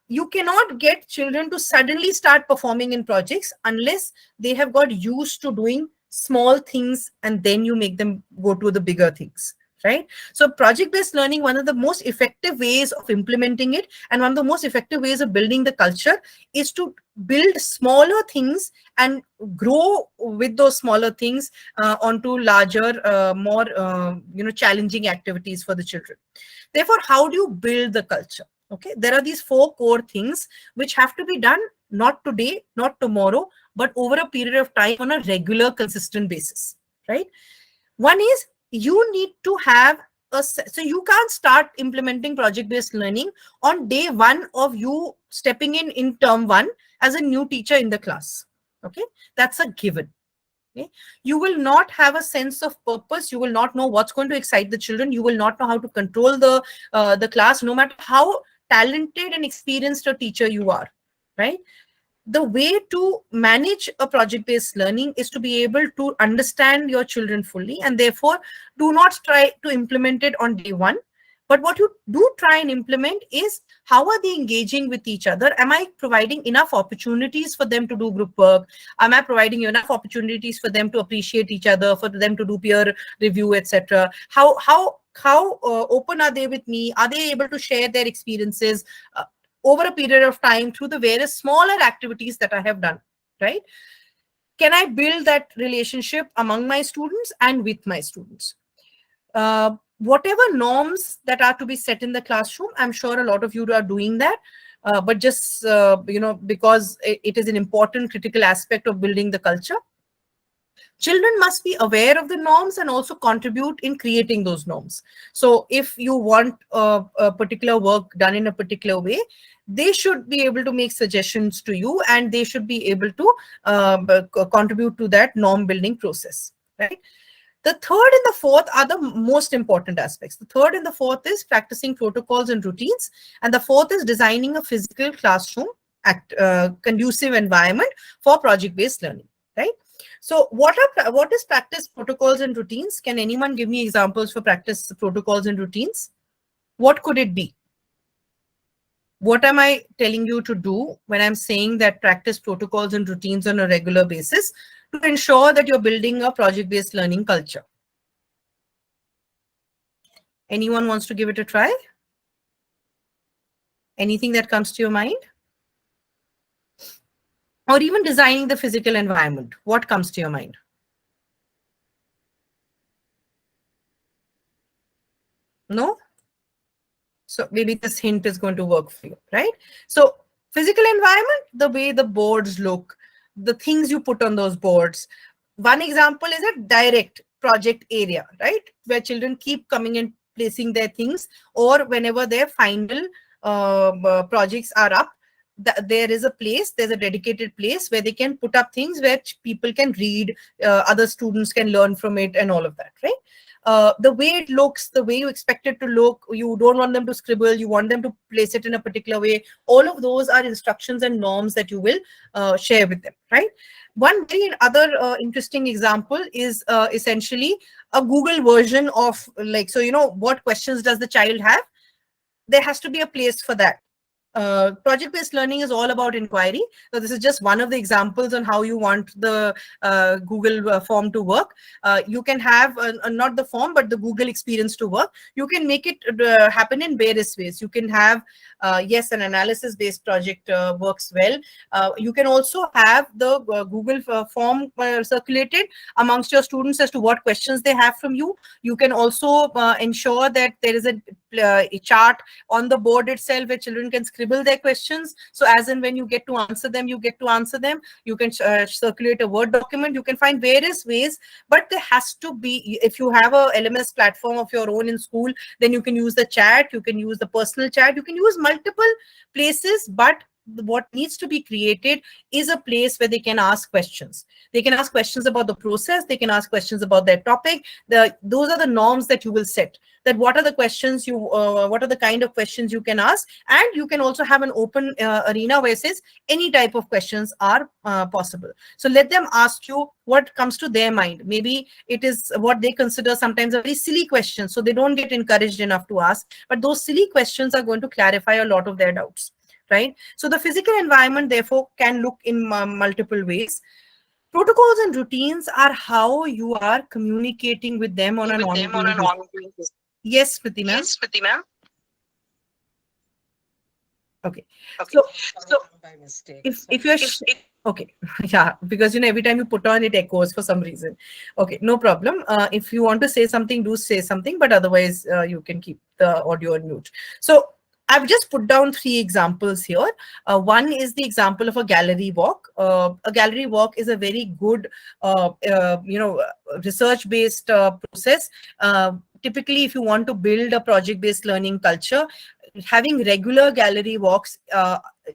You cannot get children to suddenly start performing in projects unless they have got used to doing small things, and then you make them go to the bigger things. Right? So project-based learning, one of the most effective ways of implementing it, and one of the most effective ways of building the culture, is to build smaller things and grow with those smaller things onto larger, more challenging activities for the children. Therefore, how do you build the culture? Okay, there are these 4 core things which have to be done not today, not tomorrow, but over a period of time on a regular, consistent basis. Right? One is, you need to have so you can't start implementing project-based learning on day 1 of you stepping in term 1 as a new teacher in the class. Okay, that's a given. Okay, you will not have a sense of purpose. You will not know what's going to excite the children. You will not know how to control the class, no matter how talented and experienced a teacher you are. Right? The way to manage a project-based learning is to be able to understand your children fully, and therefore do not try to implement it on day 1. But what you do try and implement is, how are they engaging with each other? Am I providing enough opportunities for them to do group work? Am I providing enough opportunities for them to appreciate each other, for them to do peer review, etc.? How open are they with me? Are they able to share their experiences over a period of time through the various smaller activities that I have done, right? Can I build that relationship among my students and with my students? Whatever norms that are to be set in the classroom, I'm sure a lot of you are doing that, but just, because it is an important critical aspect of building the culture. Children must be aware of the norms and also contribute in creating those norms. So if you want a particular work done in a particular way, they should be able to make suggestions to you, and they should be able to contribute to that norm building process, right? The third and the fourth are the most important aspects. The third and the fourth is practicing protocols and routines. And the fourth is designing a physical classroom conducive environment for project-based learning, right? So what is practice protocols and routines? Can anyone give me examples for practice protocols and routines? What could it be? What am I telling you to do when I'm saying that practice protocols and routines on a regular basis to ensure that you're building a project-based learning culture? Anyone wants to give it a try? Anything that comes to your mind? Or even designing the physical environment. What comes to your mind? No? So maybe this hint is going to work for you, right? So physical environment, the way the boards look, the things you put on those boards. One example is a direct project area, right? Where children keep coming and placing their things, or whenever their final projects are up, there is a place, there's a dedicated place where they can put up things where people can read, other students can learn from it and all of that, right? The way it looks, the way you expect it to look, you don't want them to scribble, you want them to place it in a particular way. All of those are instructions and norms that you will share with them, right? One very other interesting example is essentially a Google version of, like, so, you know, what questions does the child have? There has to be a place for that. Project-based learning is all about inquiry. So this is just one of the examples on how you want the Google form to work. You can have not the form, but the Google experience to work. You can make it happen in various ways. You can have, yes, an analysis-based project works well. You can also have the Google form circulated amongst your students as to what questions they have from you. You can also ensure that there is a chart on the board itself where children can scribble their questions. So as and when you get to answer them, you get to answer them. You can circulate a Word document. You can find various ways, but there has to be, if you have a LMS platform of your own in school, then you can use the chat, you can use the personal chat, you can use multiple places, but what needs to be created is a place where they can ask questions. They can ask questions about the process. They can ask questions about their topic. Those are the norms that you will set. That what are the questions you, what are the kind of questions you can ask, and you can also have an open arena where it says any type of questions are possible. So let them ask you what comes to their mind. Maybe it is what they consider sometimes a very silly question, so they don't get encouraged enough to ask. But those silly questions are going to clarify a lot of their doubts. Right? So the physical environment, therefore, can look in multiple ways. Protocols and routines are how you are communicating with them on an ongoing basis. Yes, Smriti ma'am. Yes, Smriti ma'am. Okay. Okay. So By mistake. if you're okay, yeah, because, you know, every time you put on, it echoes for some reason. Okay, no problem. If you want to say something, do say something, but otherwise you can keep the audio on mute. So I've just put down 3 examples here. One is the example of a gallery walk. A gallery walk is a very good, you know, research-based process. Typically, if you want to build a project-based learning culture, having regular gallery walks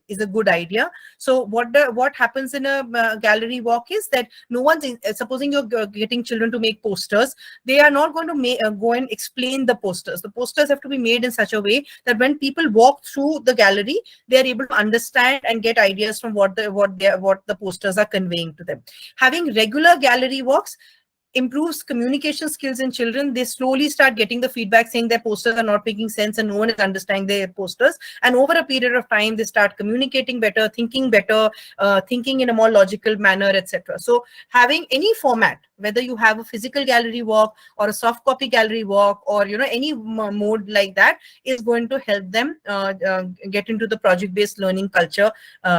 is a good idea. So what happens in a gallery walk is that no one's supposing you're getting children to make posters, they are not going to go and explain the posters. The posters have to be made in such a way that when people walk through the gallery, they are able to understand and get ideas from what the posters are conveying to them. Having regular gallery walks improves communication skills in children. They slowly start getting the feedback saying their posters are not making sense and no one is understanding their posters. And over a period of time, they start communicating better, thinking in a more logical manner, etc. So having any format, whether you have a physical gallery walk or a soft copy gallery walk, or, you know, any mode like that, is going to help them get into the project-based learning culture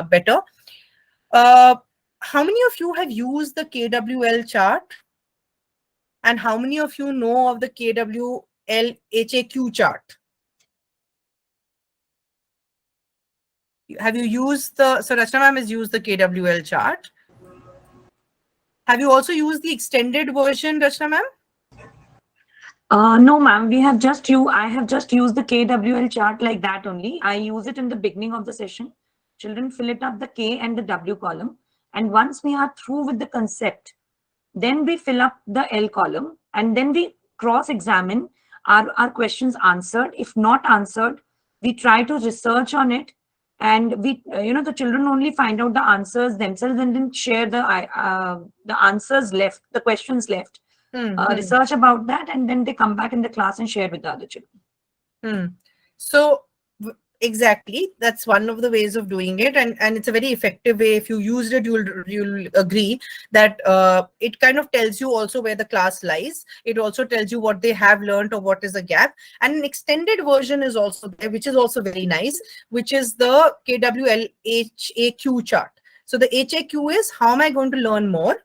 better. How many of you have used the KWL chart? And how many of you know of the KWL HAQ chart? Have you used so Rachna ma'am has used the KWL chart. Have you also used the extended version, Rachna ma'am? No, ma'am. I have just used the KWL chart like that only. I use it in the beginning of the session. Children fill it up the K and the W column. And once we are through with the concept, then we fill up the L column and then we cross-examine our questions answered. If not answered, we try to research on it, and we, the children only find out the answers themselves and then share the answers left, the questions left. Research about that, and then they come back in the class and share with the other children. So exactly, that's one of the ways of doing it, and it's a very effective way. If you used it, you'll agree that it kind of tells you also where the class lies. It also tells you what they have learned or what is a gap. And an extended version is also there, which is also very nice, which is the KWL HAQ chart. So the HAQ is how am I going to learn more?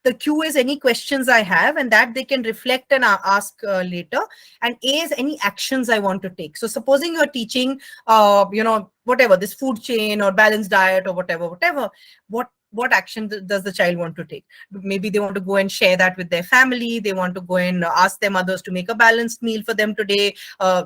The Q is any questions I have, and that they can reflect and ask later. And A is any actions I want to take. So supposing you're teaching, whatever, this food chain or balanced diet or whatever, what action does the child want to take? Maybe they want to go and share that with their family. They want to go and ask their mothers to make a balanced meal for them today.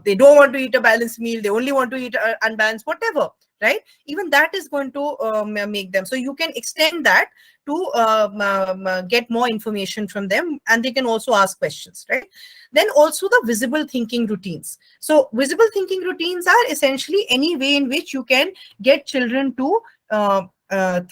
They don't want to eat a balanced meal. They only want to eat unbalanced, whatever, right? Even that is going to make them. So you can extend that to get more information from them, and they can also ask questions, right? Then also the visible thinking routines. So visible thinking routines are essentially any way in which you can get children to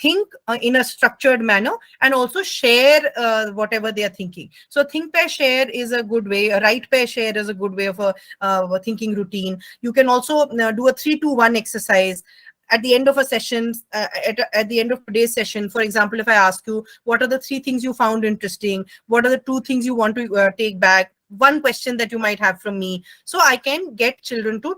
think in a structured manner and also share whatever they are thinking. So think pair share is a good way. A write pair share is a good way of a thinking routine. You can also do a 3-2-1 exercise at the end of a session, at the end of today's session. For example, if I ask you, what are the 3 things you found interesting? What are the 2 things you want to take back? One question that you might have from me. So I can get children to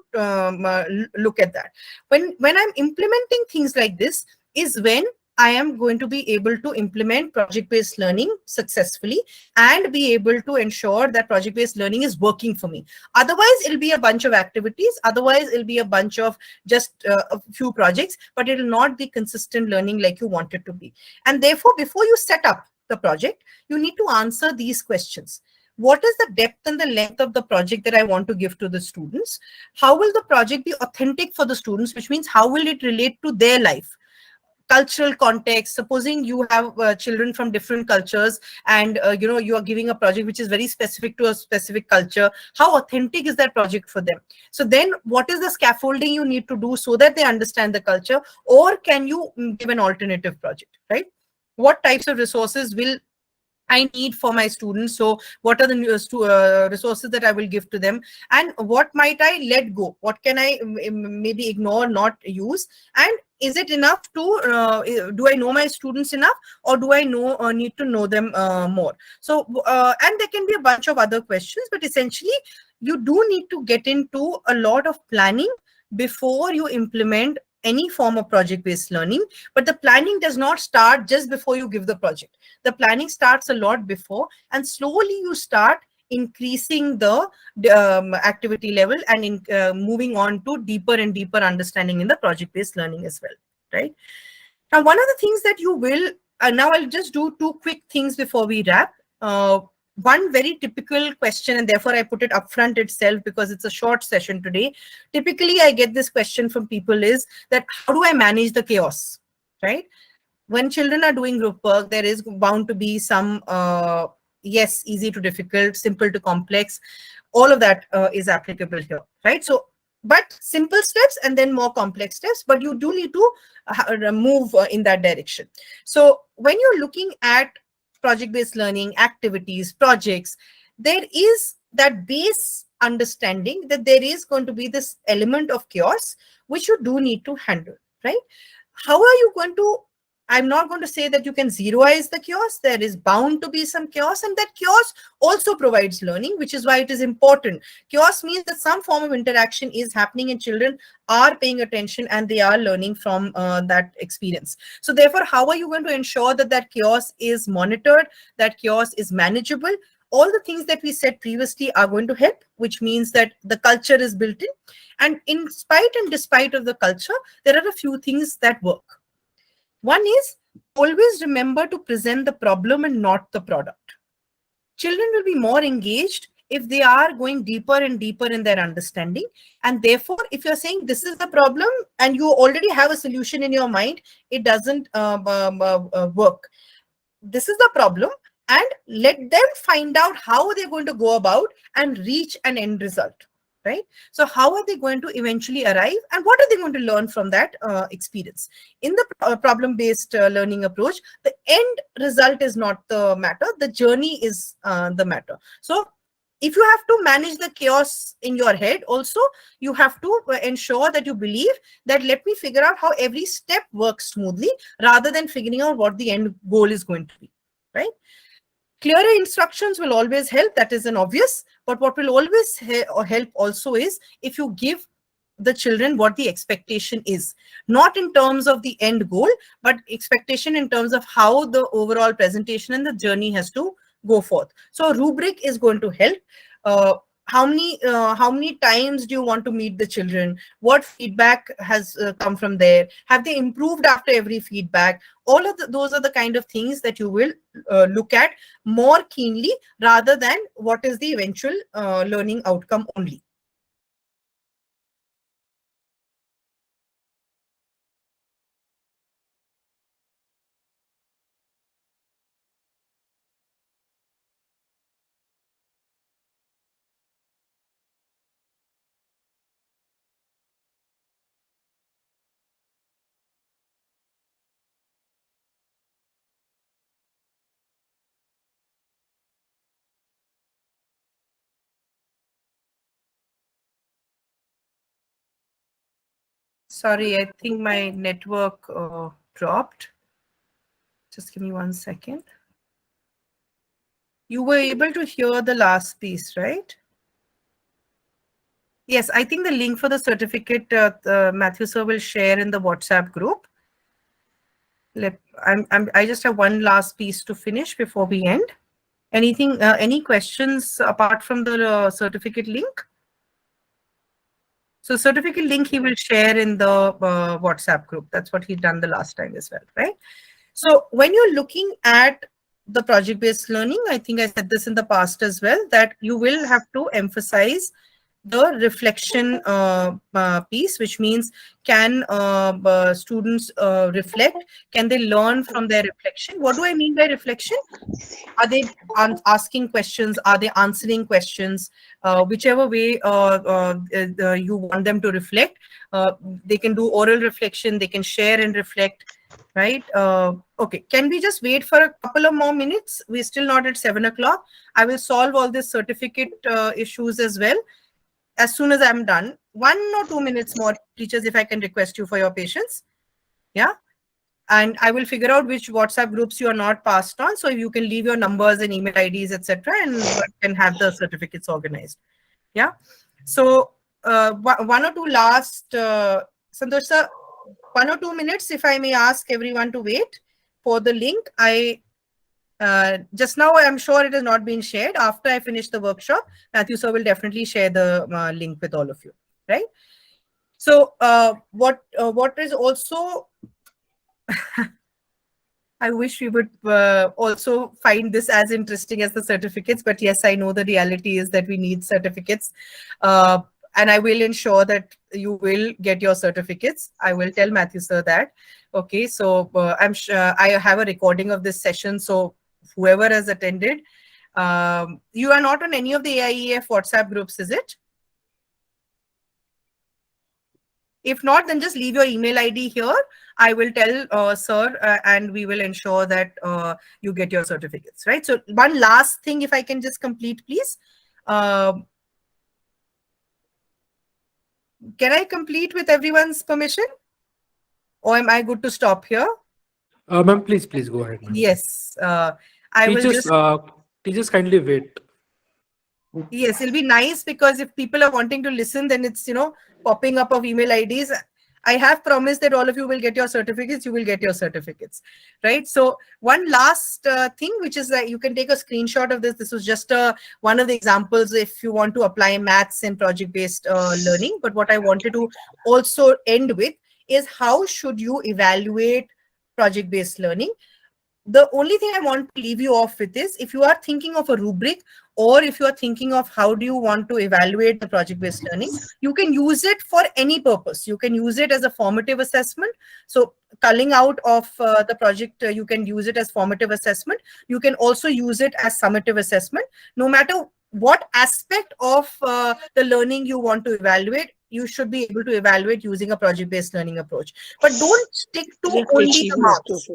look at that. When I'm implementing things like this is when I am going to be able to implement project-based learning successfully and be able to ensure that project-based learning is working for me. Otherwise, it'll be a bunch of activities. Otherwise, it'll be a bunch of just a few projects, but it'll not be consistent learning like you want it to be. And therefore, before you set up the project, you need to answer these questions. What is the depth and the length of the project that I want to give to the students? How will the project be authentic for the students, which means how will it relate to their life? Cultural context. Supposing you have children from different cultures and you are giving a project which is very specific to a specific culture. How authentic is that project for them? So then what is the scaffolding you need to do so that they understand the culture? Or can you give an alternative project, right? What types of resources will I need for my students? So what are the resources that I will give to them, and what might I let go? What can I maybe ignore, not use? And is it enough to, do I know my students enough, or do I need to know them more? So, and there can be a bunch of other questions, but essentially you do need to get into a lot of planning before you implement any form of project-based learning. But the planning does not start just before you give the project. The planning starts a lot before, and slowly you start increasing the activity level and moving on to deeper and deeper understanding in the project-based learning as well, right? Now, one of the things that you will, now I'll just do 2 quick things before we wrap. One very typical question, and therefore I put it up front itself because it's a short session today. Typically, I get this question from people is that how do I manage the chaos, right? When children are doing group work, there is bound to be some, yes, easy to difficult, simple to complex. All of that is applicable here, right? So, but simple steps and then more complex steps, but you do need to move in that direction. So when you're looking at project-based learning, activities, projects, there is that base understanding that there is going to be this element of chaos, which you do need to handle, right? How are you going to, I'm not going to say that you can zeroize the chaos. There is bound to be some chaos, and that chaos also provides learning, which is why it is important. Chaos means that some form of interaction is happening and children are paying attention and they are learning from that experience. So therefore, how are you going to ensure that that chaos is monitored, that chaos is manageable? All the things that we said previously are going to help, which means that the culture is built in. And in spite and despite of the culture, there are a few things that work. One is always remember to present the problem and not the product. Children will be more engaged if they are going deeper and deeper in their understanding. And therefore, if you're saying this is the problem and you already have a solution in your mind, it doesn't work. This is the problem, and let them find out how they're going to go about and reach an end result, right? So how are they going to eventually arrive, and what are they going to learn from that experience? In the problem-based learning approach, the end result is not the matter, the journey is the matter. So if you have to manage the chaos in your head also, you have to ensure that you believe that let me figure out how every step works smoothly rather than figuring out what the end goal is going to be, right? Clearer instructions will always help. That is an obvious. But what will always help also is if you give the children what the expectation is, not in terms of the end goal, but expectation in terms of how the overall presentation and the journey has to go forth. So a rubric is going to help. How many times do you want to meet the children? What feedback has come from there? Have they improved after every feedback? All of those are the kind of things that you will look at more keenly rather than what is the eventual learning outcome only. Sorry, I think my network dropped. Just give me 1 second. You were able to hear the last piece, right? Yes, I think the link for the certificate Matthew sir will share in the WhatsApp group. I just have one last piece to finish before we end. Anything, any questions apart from the certificate link? So certificate link he will share in the WhatsApp group. That's what he done the last time as well, right? So when you're looking at the project-based learning, I think I said this in the past as well, that you will have to emphasize the reflection piece, which means can students reflect? Can they learn from their reflection? What do I mean by reflection? Are they asking questions? Are they answering questions? Whichever way you want them to reflect, they can do oral reflection, they can share and reflect, right? Okay, can we just wait for a couple of more minutes? We're still not at 7 o'clock. I will solve all these certificate issues as well as soon as I'm done. 1 or 2 minutes more, teachers, if I can request you for your patience. Yeah. And I will figure out which WhatsApp groups you are not passed on. So you can leave your numbers and email IDs, etc., and can have the certificates organized. Yeah. So 1 or 2 last, Santosh sir, 1 or 2 minutes, if I may ask everyone to wait for the link. Just now, I'm sure it has not been shared. After I finish the workshop, Matthew sir will definitely share the link with all of you, right? So what is also, I wish we would also find this as interesting as the certificates, but yes, I know the reality is that we need certificates. And I will ensure that you will get your certificates. I will tell Matthew sir that. Okay, so I'm sure I have a recording of this session. So whoever has attended, you are not on any of the AIEF WhatsApp groups, is it? If not, then just leave your email ID here. I will tell sir and we will ensure that you get your certificates, right? So one last thing, if I can just complete, please. Can I complete with everyone's permission? Or am I good to stop here? Ma'am, please go ahead. Yes. I will just... Teachers, kindly wait. Yes, it'll be nice because if people are wanting to listen, then it's, popping up of email IDs. I have promised that all of you will get your certificates. You will get your certificates, right? So one last thing, which is that you can take a screenshot of this. This was just one of the examples if you want to apply maths and project-based learning. But what I wanted to also end with is how should you evaluate project-based learning. The only thing I want to leave you off with is, if you are thinking of a rubric, or if you are thinking of how do you want to evaluate the project-based learning, you can use it for any purpose. You can use it as a formative assessment. So culling out of the project, you can use it as formative assessment. You can also use it as summative assessment. No matter what aspect of the learning you want to evaluate, you should be able to evaluate using a project-based learning approach. But don't stick to only the marks,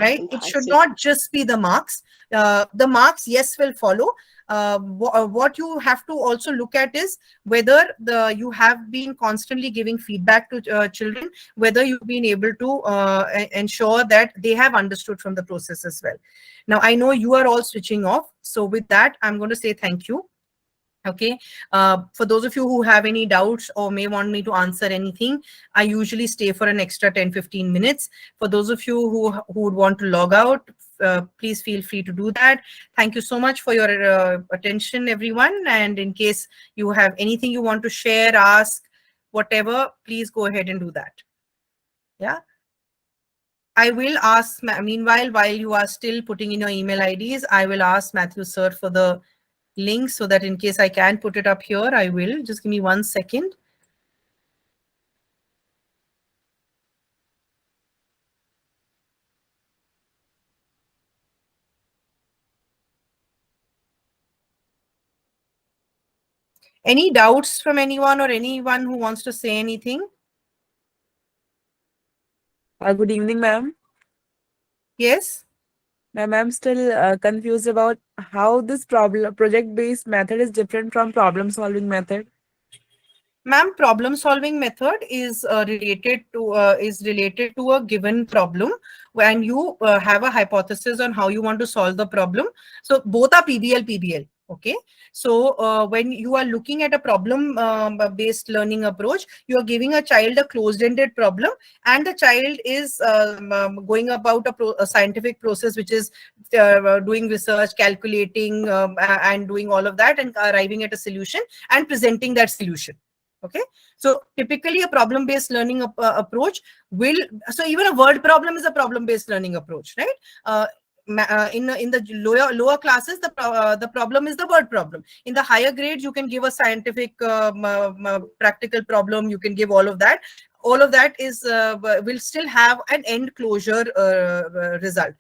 right? It should not just be the marks. The marks, yes, will follow. What you have to also look at is whether you have been constantly giving feedback to children, whether you've been able to ensure that they have understood from the process as well. Now, I know you are all switching off. So with that, I'm going to say thank you. Okay. For those of you who have any doubts or may want me to answer anything, I usually stay for an extra 10-15 minutes. For those of you who would want to log out, please feel free to do that. Thank you so much for your attention, everyone. And in case you have anything you want to share, ask, whatever, please go ahead and do that. Yeah. I will ask, meanwhile, while you are still putting in your email IDs, I will ask Matthew sir for the link, so that in case I can put it up here, I will. Just give me 1 second. Any doubts from anyone, or anyone who wants to say anything? Good evening, ma'am. Yes. Ma'am, I'm still confused about how this project-based method is different from problem-solving method. Ma'am, problem-solving method is related to a given problem, when you have a hypothesis on how you want to solve the problem. So both are PBL. Okay. So when you are looking at a problem-based learning approach, you are giving a child a closed-ended problem, and the child is going about a scientific process, which is doing research, calculating, and doing all of that, and arriving at a solution and presenting that solution. Okay. So typically a problem-based learning approach will, so even a word problem is a problem-based learning approach, right? In the lower classes, the problem is the word problem. In the higher grades, you can give a scientific practical problem. You can give all of that. All of that is will still have an end closure result.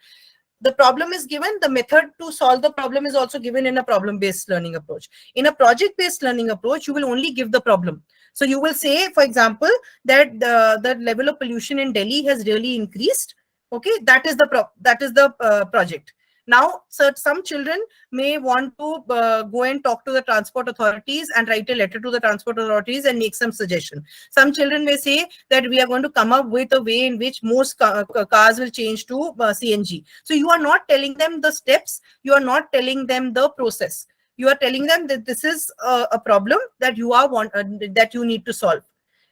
The problem is given, the method to solve the problem is also given in a problem-based learning approach. In a project-based learning approach, you will only give the problem. So you will say, for example, that the level of pollution in Delhi has really increased. Okay, that is the project. Now, some children may want to go and talk to the transport authorities and write a letter to the transport authorities and make some suggestion. Some children may say that we are going to come up with a way in which most cars will change to CNG. So you are not telling them the steps. You are not telling them the process. You are telling them that this is a problem that that you need to solve.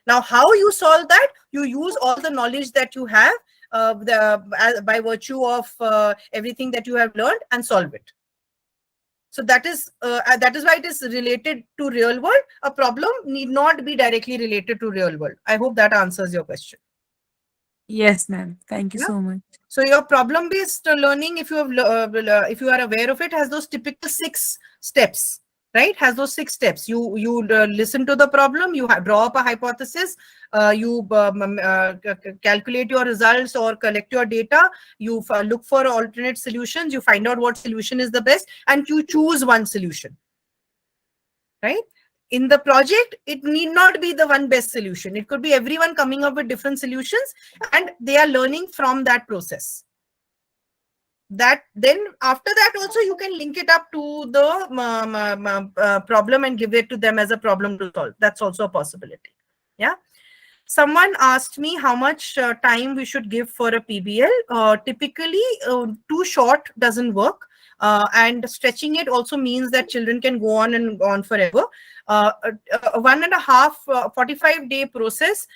Now, how you solve that? You use all the knowledge that you have by virtue of everything that you have learned, and solve it. So that is why it is related to real world. A problem need not be directly related to real world. I hope that answers your question. Yes, ma'am. Thank you so much. So your problem-based learning, if you are aware of it, has those typical 6 steps. Right, has those 6 steps. You listen to the problem, you draw up a hypothesis, you calculate your results or collect your data, you look for alternate solutions, you find out what solution is the best, and you choose one solution. Right? In the project, it need not be the one best solution. It could be everyone coming up with different solutions, and they are learning from that process. That then after that also you can link it up to the problem and give it to them as a problem to solve. That's also a possibility. Yeah. Someone asked me how much time we should give for a PBL. Typically, too short doesn't work. And stretching it also means that children can go on and on forever. 1.5 45-day process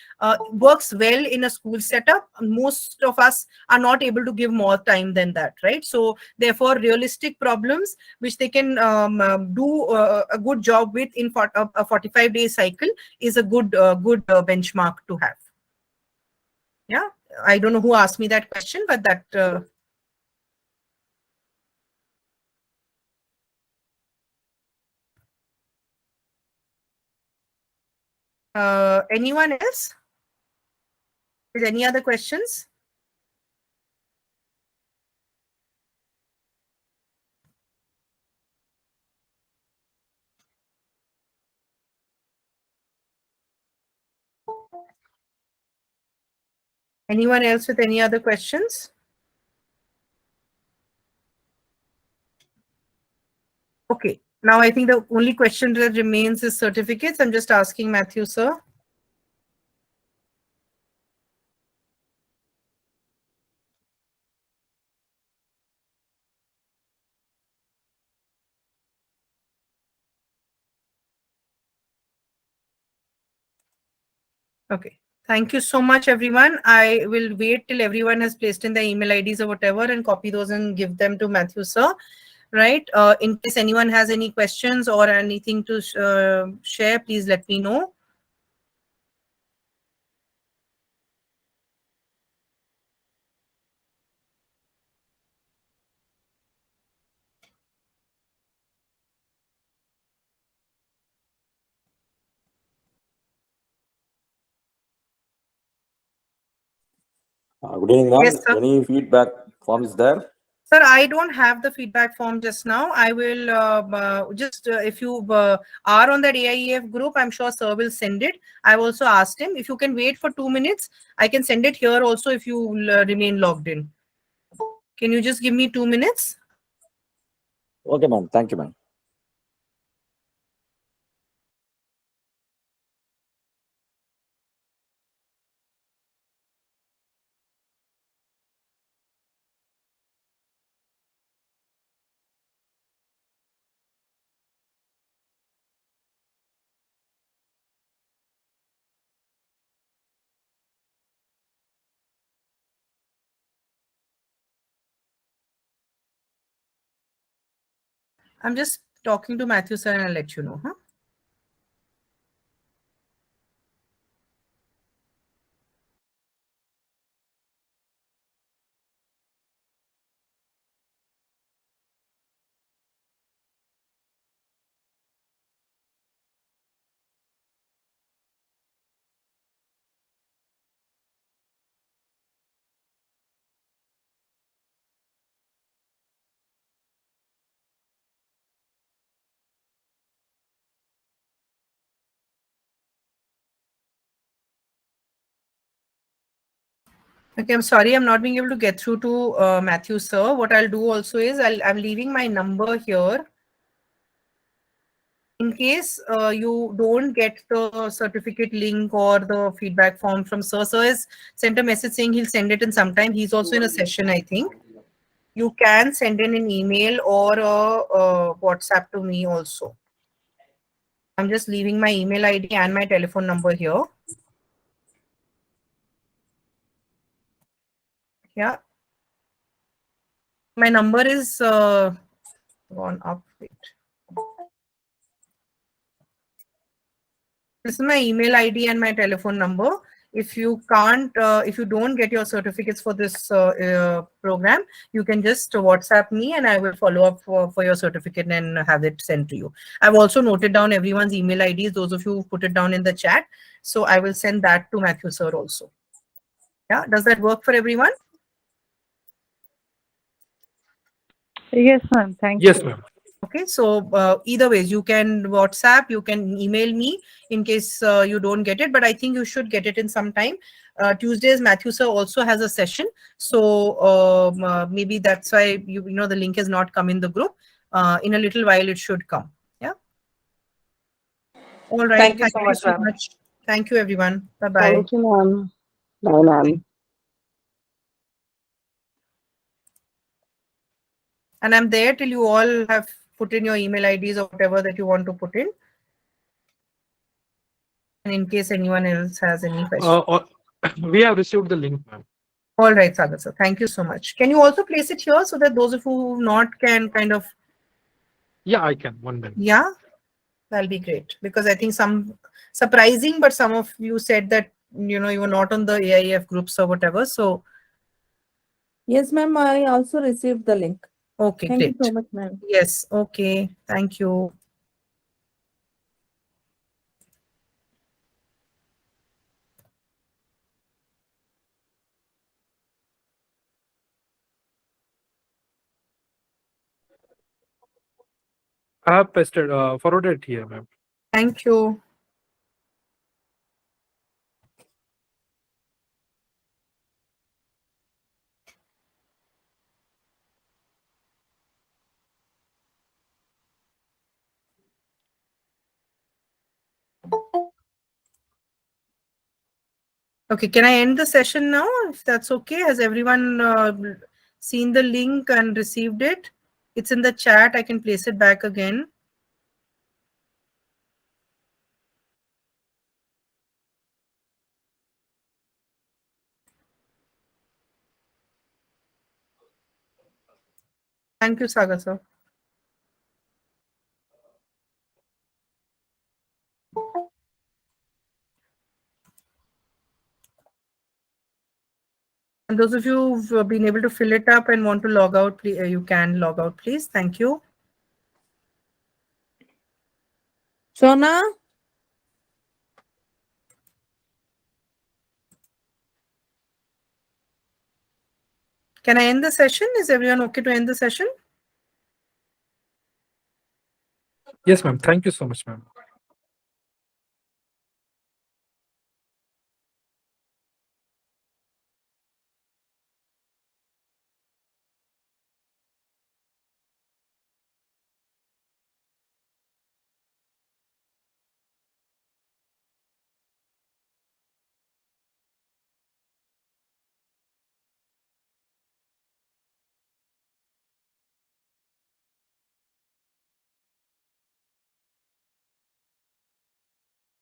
works well in a school setup. Most of us are not able to give more time than that, right? So therefore, realistic problems which they can do a good job with in a 45-day cycle is a good benchmark to have. Yeah. I don't know who asked me that question, but that. Anyone else? Is any other questions? Anyone else with any other questions? Okay. Now I think the only question that remains is certificates. I'm just asking Matthew, sir. Okay. Thank you so much, everyone. I will wait till everyone has placed in their email IDs or whatever and copy those and give them to Matthew, sir. Right. In case anyone has any questions or anything to share, please let me know. Good evening, ma'am. Yes, sir. Any feedback form is there? Sir, I don't have the feedback form just now. I will just, if you are on that AIEF group, I'm sure sir will send it. I've also asked him if you can wait for 2 minutes. I can send it here also if you remain logged in. Can you just give me 2 minutes? Okay, ma'am. Thank you, ma'am. I'm just talking to Matthew, sir, and I'll let you know. Huh? Okay, I'm sorry, I'm not being able to get through to Matthew, sir. What I'll do also is I'm leaving my number here. In case you don't get the certificate link or the feedback form from sir, sir has sent a message saying he'll send it in some time. He's also in a session, I think. You can send in an email or a WhatsApp to me also. I'm just leaving my email ID and my telephone number here. Yeah. My number is gone up. Wait. This is my email ID and my telephone number. If you can't, if you don't get your certificates for this program, you can just WhatsApp me and I will follow up for your certificate and have it sent to you. I've also noted down everyone's email IDs, those of you who put it down in the chat. So I will send that to Matthew, sir, also. Yeah, does that work for everyone? Yes, ma'am. Thank you. Yes, ma'am. Okay, so either ways, you can WhatsApp, you can email me in case you don't get it, but I think you should get it in some time. Tuesdays, Matthew sir also has a session, so maybe that's why you know the link has not come in the group. In a little while, it should come. Yeah. All right. Thank you so much, ma'am. much. Thank you, everyone. Bye bye. Thank you, ma'am. Bye, ma'am. And I'm there till you all have put in your email IDs or whatever that you want to put in. And in case anyone else has any questions. We have received the link, ma'am. All right, Sagar sir. Thank you so much. Can you also place it here so that those of you who not can kind of... Yeah, I can. 1 minute. Yeah, that'll be great. Because I think some surprising, but some of you said that you were not on the AIF groups or whatever. So, Yes, ma'am. I also received the link. okay, Thank you great. so much, ma'am. Yes, okay. Thank you. I have pasted, forwarded here, ma'am. Thank you. Okay, can I end the session now, if that's okay? Has everyone seen the link and received it? It's in the chat. I can place it back again. Thank you, Sagar sir. And those of you who've been able to fill it up and want to log out, please, you can log out, please. Thank you. Shona? Can I end the session? Is everyone okay to end the session? Yes, ma'am. Thank you so much, ma'am.